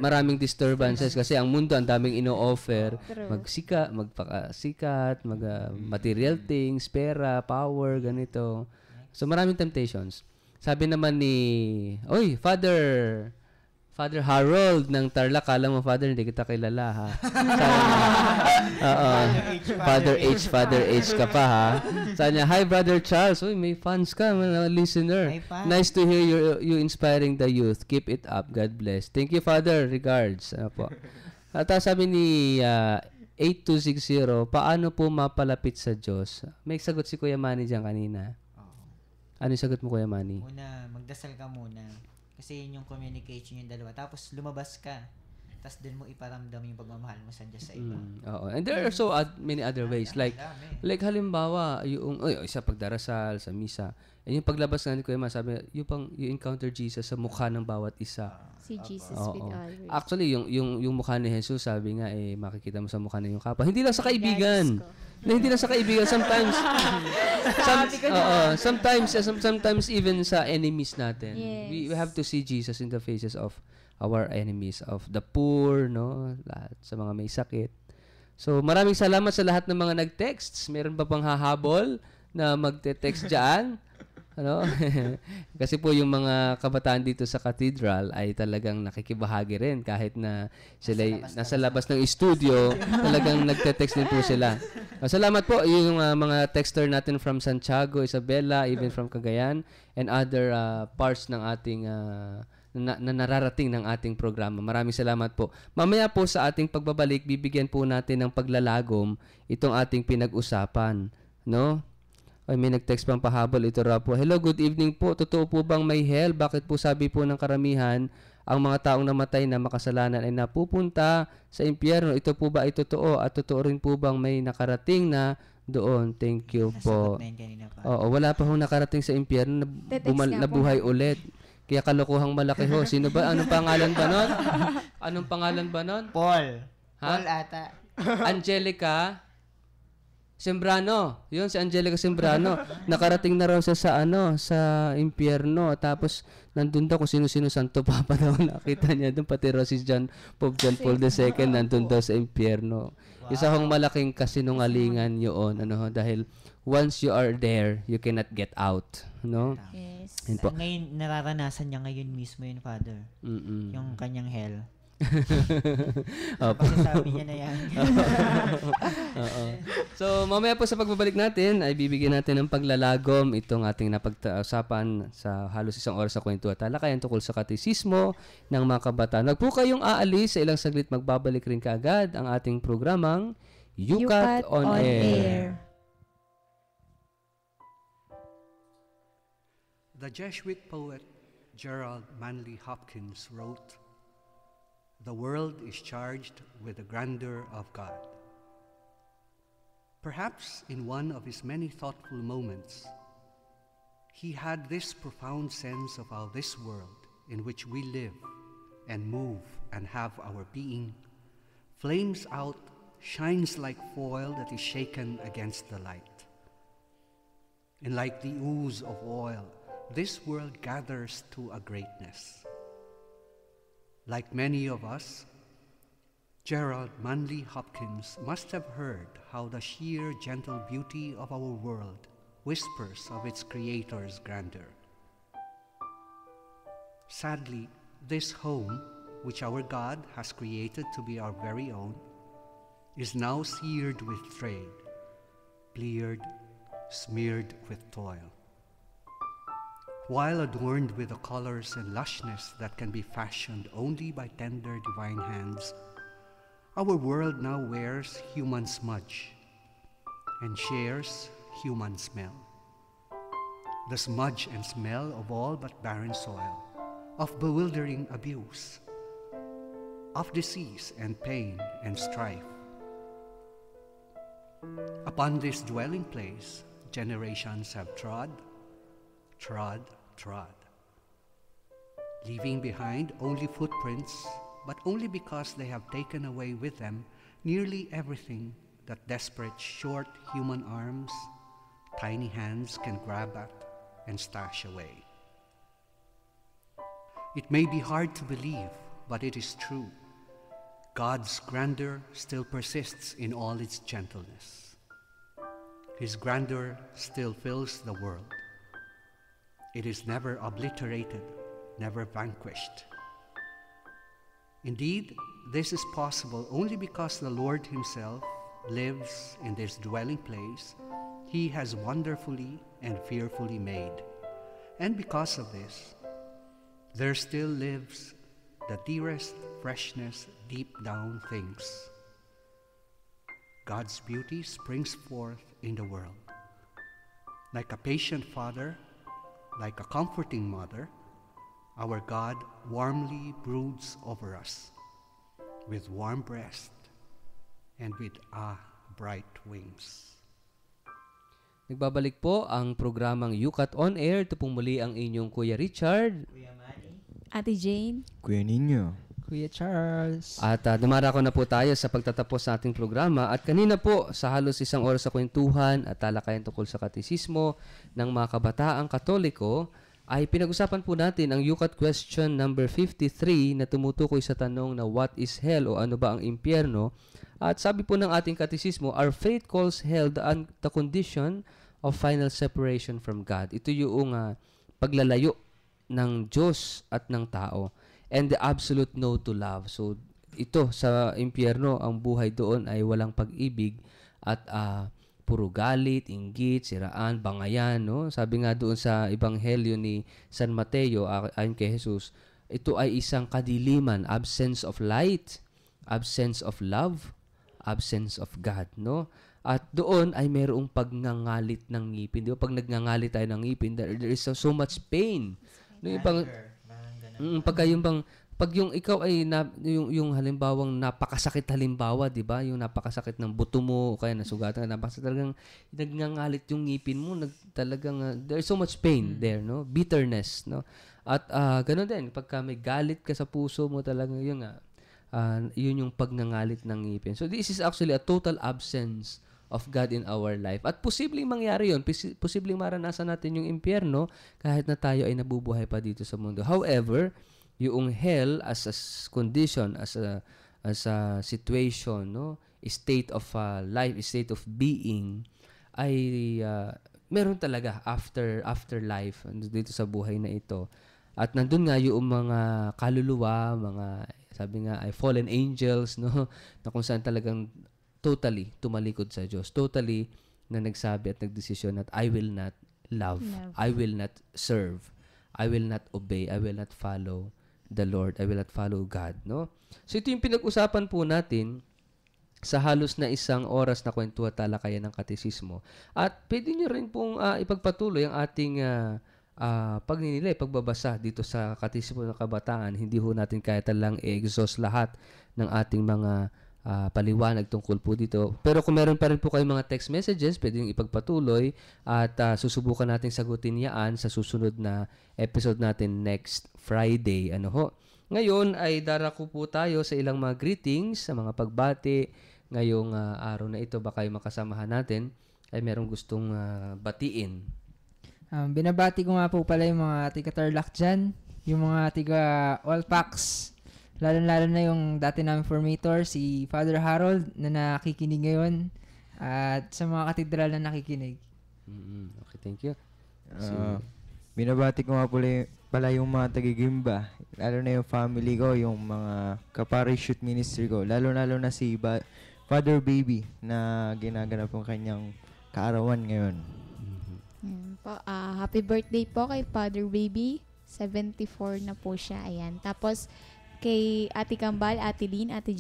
Maraming disturbances kasi ang mundo ang daming ino-offer. Magpakasikat, material things, pera, power, ganito. So maraming temptations. Sabi naman ni Father Harold ng Tarlac, kala mo, Father, hindi kita kilala, ha? Father H ka pa, ha? Sabi niya, hi, Brother Charles. Uy, may fans ka, listener. Nice to hear you inspiring the youth. Keep it up. God bless. Thank you, Father. Regards. Po. At sabi ni 8260, paano po mapalapit sa Diyos? May sagot si Kuya Manny dyan kanina. Ano yung sagot mo, Kuya Manny? Magdasal ka muna. Kasi yun yung communication yung dalawa. Tapos lumabas ka. tas doon mo iparamdam yung pagmamahal mo sa Diyos sa iba. Oo. And there are many other ways. Like halimbawa, yung sa pagdarasal, sa misa. And yung paglabas nga ni Kuya Ma, sabi, you encounter Jesus sa mukha ng bawat isa. See Jesus with Oo. others. Actually, yung mukha ni Jesus, sabi nga, makikita mo sa mukha ng iyong kapwa. Hindi lang sa kaibigan. Hindi lang sa kaibigan. Sometimes, sometimes even sa enemies natin. Yes. We have to see Jesus in the faces of our enemies, of the poor, no? Lahat sa mga may sakit. So, maraming salamat sa lahat ng mga nag-texts. Meron pa pang hahabol na magte-text dyan? Ano? Kasi po yung mga kabataan dito sa cathedral ay talagang nakikibahagi rin kahit na sila nasa labas ng studio, talagang nagte-text din po sila. Salamat po yung mga texter natin from Santiago, Isabela, even from Cagayan, and other parts ng ating na nararating ng ating programa. Maraming salamat po. Mamaya po sa ating pagbabalik, bibigyan po natin ng paglalagom itong ating pinag-usapan. No? Ay, may nag-text pang pahabol. Ito raw po. Hello, good evening po. Totoo po bang may hell? Bakit po sabi po ng karamihan, ang mga taong namatay na makasalanan ay napupunta sa impyerno? Ito po ba ay totoo? At totoo rin po bang may nakarating na doon? Thank you po. Oo, wala pa hong nakarating sa impyerno na nabuhay ulit. Kaya kalokohang malaki ho. Sino ba? Anong pangalan ba nun? Anong pangalan ba nun? Paul. Ha? Paul ata. Angelica Sembrano. Yun, si Angelica Sembrano. Nakarating na raw sa impyerno. Tapos, nandun daw kung sino-sino Santo Papa daw nakita niya doon. Pati raw si Pope John Paul II nandun daw sa impyerno. Wow. Isa hong malaking kasinungalingan yun. Dahil once you are there, you cannot get out. No? Yes. Ngayon, nararanasan niya ngayon mismo yun, Father. Yung kanyang hell. Pagsasabi niya na yan. So, mamaya po sa pagbabalik natin, ay bibigyan natin ng paglalagom itong ating napag-usapan sa halos isang oras sa kwento at talakayan tungkol sa katesismo ng mga kabataan. Huwag po kayong aalis, sa ilang saglit magbabalik rin kaagad ang ating programang Yukat on Air. The Jesuit poet Gerald Manley Hopkins wrote, "The world is charged with the grandeur of God." Perhaps in one of his many thoughtful moments, he had this profound sense of how this world in which we live and move and have our being flames out, shines like foil that is shaken against the light. And like the ooze of oil, this world gathers to a greatness. Like many of us, Gerald Manley Hopkins must have heard how the sheer gentle beauty of our world whispers of its creator's grandeur. Sadly, this home, which our God has created to be our very own, is now seared with trade, bleared, smeared with toil. While adorned with the colors and lushness that can be fashioned only by tender divine hands, our world now wears human smudge and shares human smell. The smudge and smell of all but barren soil, of bewildering abuse, of disease and pain and strife. Upon this dwelling place, generations have trod, leaving behind only footprints, but only because they have taken away with them nearly everything that desperate, short human arms, tiny hands can grab at and stash away. It may be hard to believe, but it is true. God's grandeur still persists in all its gentleness. His grandeur still fills the world. It is never obliterated, never vanquished. Indeed, this is possible only because the Lord Himself lives in this dwelling place He has wonderfully and fearfully made. And because of this, there still lives the dearest freshness deep down things. God's beauty springs forth in the world. Like a patient father, like a comforting mother, our God warmly broods over us. with warm breast, and with bright wings. Nagbabalik po ang programang Yukat On Air. Ito pong muli ang inyong Kuya Richard. Ate Jane. Kuya Ninyo. Kuya Charles. At dumarako na po tayo sa pagtatapos sa ating programa. At kanina po, sa halos 1 oras sa kwentuhan at talakayan tungkol sa katisismo ng mga kabataang Katoliko, ay pinag-usapan po natin ang Yukat question number 53 na tumutukoy sa tanong na what is hell o ano ba ang impyerno. At sabi po ng ating katisismo, our faith calls hell the condition of final separation from God. Ito yung paglalayo ng Diyos at ng tao, and the absolute no to love. So ito sa impyerno, ang buhay doon ay walang pag-ibig at puro galit, inggit, siraan, bangayan, no? Sabi nga doon sa ebanghelyo ni San Mateo ayon kay Jesus, ito ay isang kadiliman, absence of light, absence of love, absence of God, no? At doon ay mayroong pagngangalit ng ngipin. Di ba? Pag nagngangalit tayo ng ngipin, there is so much pain. No, pag yung ikaw ay yung halimbawang napakasakit halimbawa, 'di ba? Yung napakasakit ng buto mo o kaya nasugatan, talagang nagngangalit yung ngipin mo, talagang there's so much pain there, no? Bitterness, no? At ganoon din pagka may galit ka sa puso mo, talagang yun yung pagngangalit ng ngipin. So this is actually a total absence of God in our life. At posibleng mangyari yun. Posibleng maranasan natin yung impyerno kahit na tayo ay nabubuhay pa dito sa mundo. However, yung hell as a condition, as a situation, no, state of life, state of being, ay meron talaga after life dito sa buhay na ito. At nandun nga yung mga kaluluwa, mga sabi nga ay fallen angels, no, na kung saan talagang totally tumalikod sa Diyos. Totally na nagsabi at nagdesisyon that I will not love. I will not serve. I will not obey. I will not follow the Lord. I will not follow God, no? So ito yung pinag-usapan po natin sa halos na 1 oras na kwento at talakayan ng katisismo. At pwede nyo rin pong ipagpatuloy ang ating pagninilay, pagbabasa dito sa katisismo ng kabataan. Hindi ho natin kaya talang i-exhaust lahat ng ating mga paliwanag tungkol po dito. Pero kung meron pa rin po kayong mga text messages, pwede yung ipagpatuloy at susubukan natin sagutin yan sa susunod na episode natin next Friday. Ngayon ay darako po tayo sa ilang mga greetings, sa mga pagbati. Ngayong araw na ito, baka yung makasamahan natin ay merong gustong batiin. Binabati ko nga po pala yung mga tiga-Tarlac dyan, yung mga tiga-Olpax, lalo-lalo na yung dati namin formator, si Father Harold, na nakikinig ngayon, at sa mga katedral na nakikinig. Okay, thank you. Binabati ko nga pala yung mga taga-Gimba, lalo na yung family ko, yung mga ka-parish youth ministry ko, lalo-lalo na si Father Baby na ginaganap ang kanyang kaarawan ngayon. Happy birthday po kay Father Baby. 74 na po siya. Ayan. Tapos, kay Ate Kambal, Ate Lynn, Ate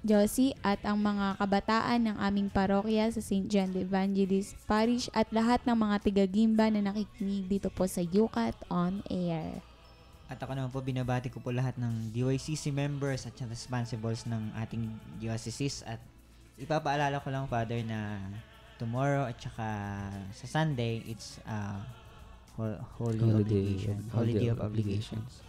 Josie, at ang mga kabataan ng aming parokya sa St. John the Evangelist Parish at lahat ng mga tiga-Gimba na nakikinig dito po sa Yukat On Air. At ako naman po, binabati ko po lahat ng DYCC members at responsibles ng ating diocese. At ipapaalala ko lang, Father, na tomorrow at saka sa Sunday, it's holiday of obligations.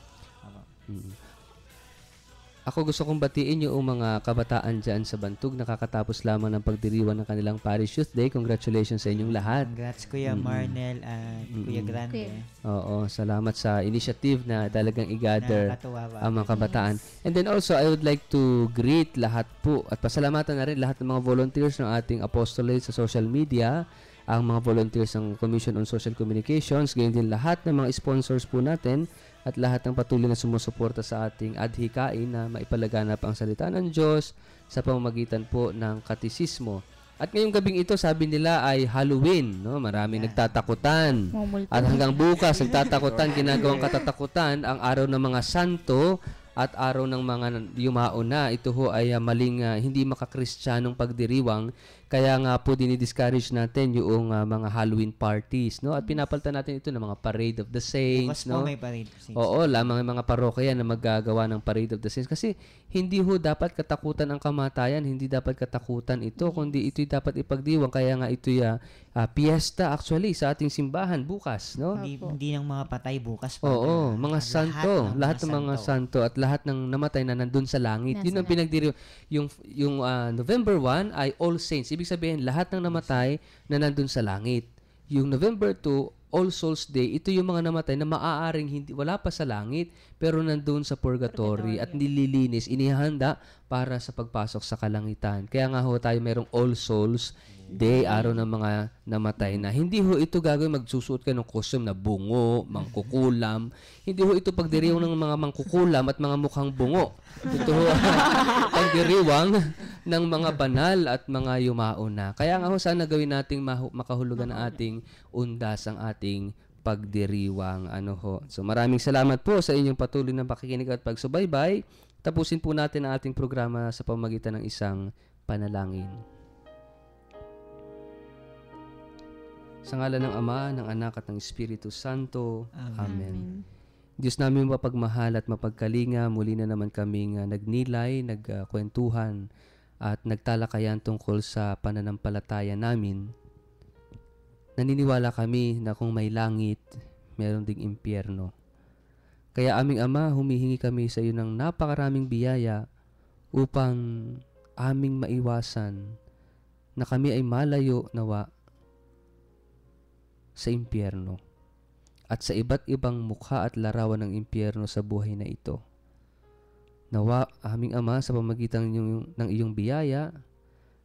Ako gusto kong batiin yung mga kabataan dyan sa Bantug. Nakakatapos lamang ng pagdiriwang ng kanilang Parish Youth Day. Congratulations sa inyong lahat. Congrats, Kuya Marnel at Kuya Grande. Oo, salamat sa initiative na talagang i-gather ang mga kabataan. And then also, I would like to greet lahat po at pasalamatan na rin lahat ng mga volunteers ng ating apostolate sa social media, ang mga volunteers ng Commission on Social Communications, gayon din lahat ng mga sponsors po natin at lahat ng patuloy na sumusuporta sa ating adhikain na maipalaganap ang salita ng Diyos sa pamamagitan po ng katisismo. At ngayong gabing ito, sabi nila ay Halloween, no? Maraming nagtatakutan. At hanggang bukas, nagtatakutan, ginagawang katatakutan ang araw ng mga santo at araw ng mga yumao na. Ito ho ay maling hindi makakristyanong pagdiriwang. Kaya nga po dinidiscourage natin yung mga Halloween parties, no? At pinapalitan natin ito ng mga Parade of the Saints, Bukas po no? may parade. Oo, lamang mga parokya na maggagawa ng Parade of the Saints. Kasi hindi ho dapat katakutan ang kamatayan, hindi dapat katakutan ito, kundi ito'y dapat ipagdiwang. Kaya nga ito'y piyesta actually sa ating simbahan bukas, no? Hindi ng mga patay bukas pa. Oo, mga santo, lahat ng mga santo at lahat ng namatay na nandun sa langit. Yun ang pinagdiriwang. Yung November 1 ay All Saints. Ibig sabihin, lahat ng namatay na nandun sa langit. Yung November 2, All Souls Day, ito yung mga namatay na maaaring wala pa sa langit, pero nandun sa purgatory at nililinis, inihanda para sa pagpasok sa kalangitan. Kaya nga ho tayo mayroong All Souls Day, araw ng mga namatay na. Hindi ho ito gagawin magsusuot ka ng costume na bungo, mangkukulam. Hindi ho ito pagdiriwang ng mga mangkukulam at mga mukhang bungo. Ito ho pagdiriwang ng mga banal at mga yumao na. Kaya nga ho sana gawin nating makahulugan ng ating undas ang ating pagdiriwang. So maraming salamat po sa inyong patuloy na pakikinig at pagsubaybay. Tapusin po natin ang ating programa sa pamamagitan ng isang panalangin. Sa ngalan ng Ama, ng Anak at ng Espiritu Santo. Amen. Diyos namin mapagmahal at mapagkalinga, muli na naman kaming nagnilay, nagkwentuhan at nagtalakayan tungkol sa pananampalataya namin. Naniniwala kami na kung may langit, meron ding impyerno. Kaya aming Ama, humihingi kami sa iyo ng napakaraming biyaya upang aming maiwasan na kami ay malayo nawa sa impyerno at sa iba't ibang mukha at larawan ng impyerno sa buhay na ito. Nawa, aming Ama, sa pamamagitan ng iyong biyaya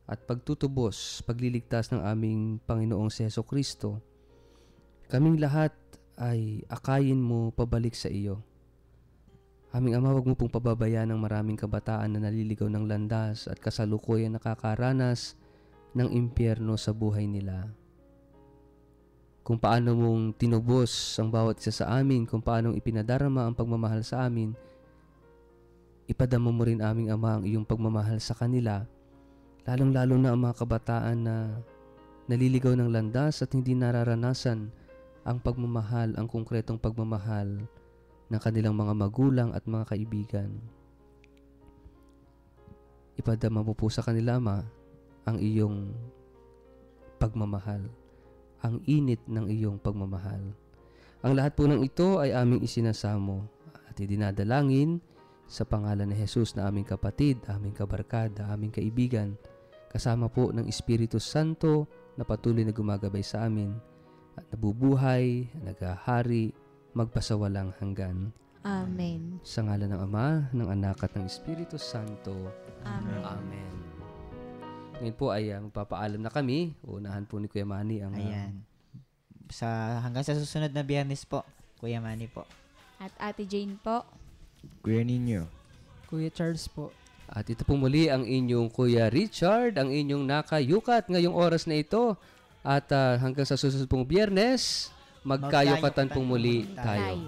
at pagtutubos, pagliligtas ng aming Panginoong si Jesucristo, kaming lahat ay akayin mo pabalik sa iyo. Aming Ama, huwag mo pong pababayaan ng maraming kabataan na naliligaw ng landas at kasalukuyan nakakaranas ng impyerno sa buhay nila. Kung paano mong tinubos ang bawat isa sa amin, kung paano ipinadarama ang pagmamahal sa amin, ipadama mo rin aming Ama ang iyong pagmamahal sa kanila, lalong-lalo na ang mga kabataan na naliligaw ng landas at hindi nararanasan ang pagmamahal, ang konkretong pagmamahal ng kanilang mga magulang at mga kaibigan. Ipadama mo po sa kanila, Ama, ang iyong pagmamahal, ang init ng iyong pagmamahal. Ang lahat po ng ito ay aming isinasamo at idinadalangin sa pangalan ni Jesus na aming kapatid, aming kabarkada, aming kaibigan, kasama po ng Espiritu Santo na patuloy na gumagabay sa amin at nabubuhay, naghahari, magpasawalang hanggan. Amen. Sa ngalan ng Ama, ng Anak at ng Espiritu Santo. Amen. Amen. Ngayon po ay magpapaalam na kami. Unahan po ni Kuya Manny ang... Ayan. Hanggang sa susunod na Biyernes po, Kuya Manny po. At Ate Jane po. Kuya Nino. Kuya Charles po. At ito po muli ang inyong Kuya Richard, ang inyong nakayukat ngayong oras na ito. At hanggang sa susunod pong Biyernes, magkayukatan pong muli tayo.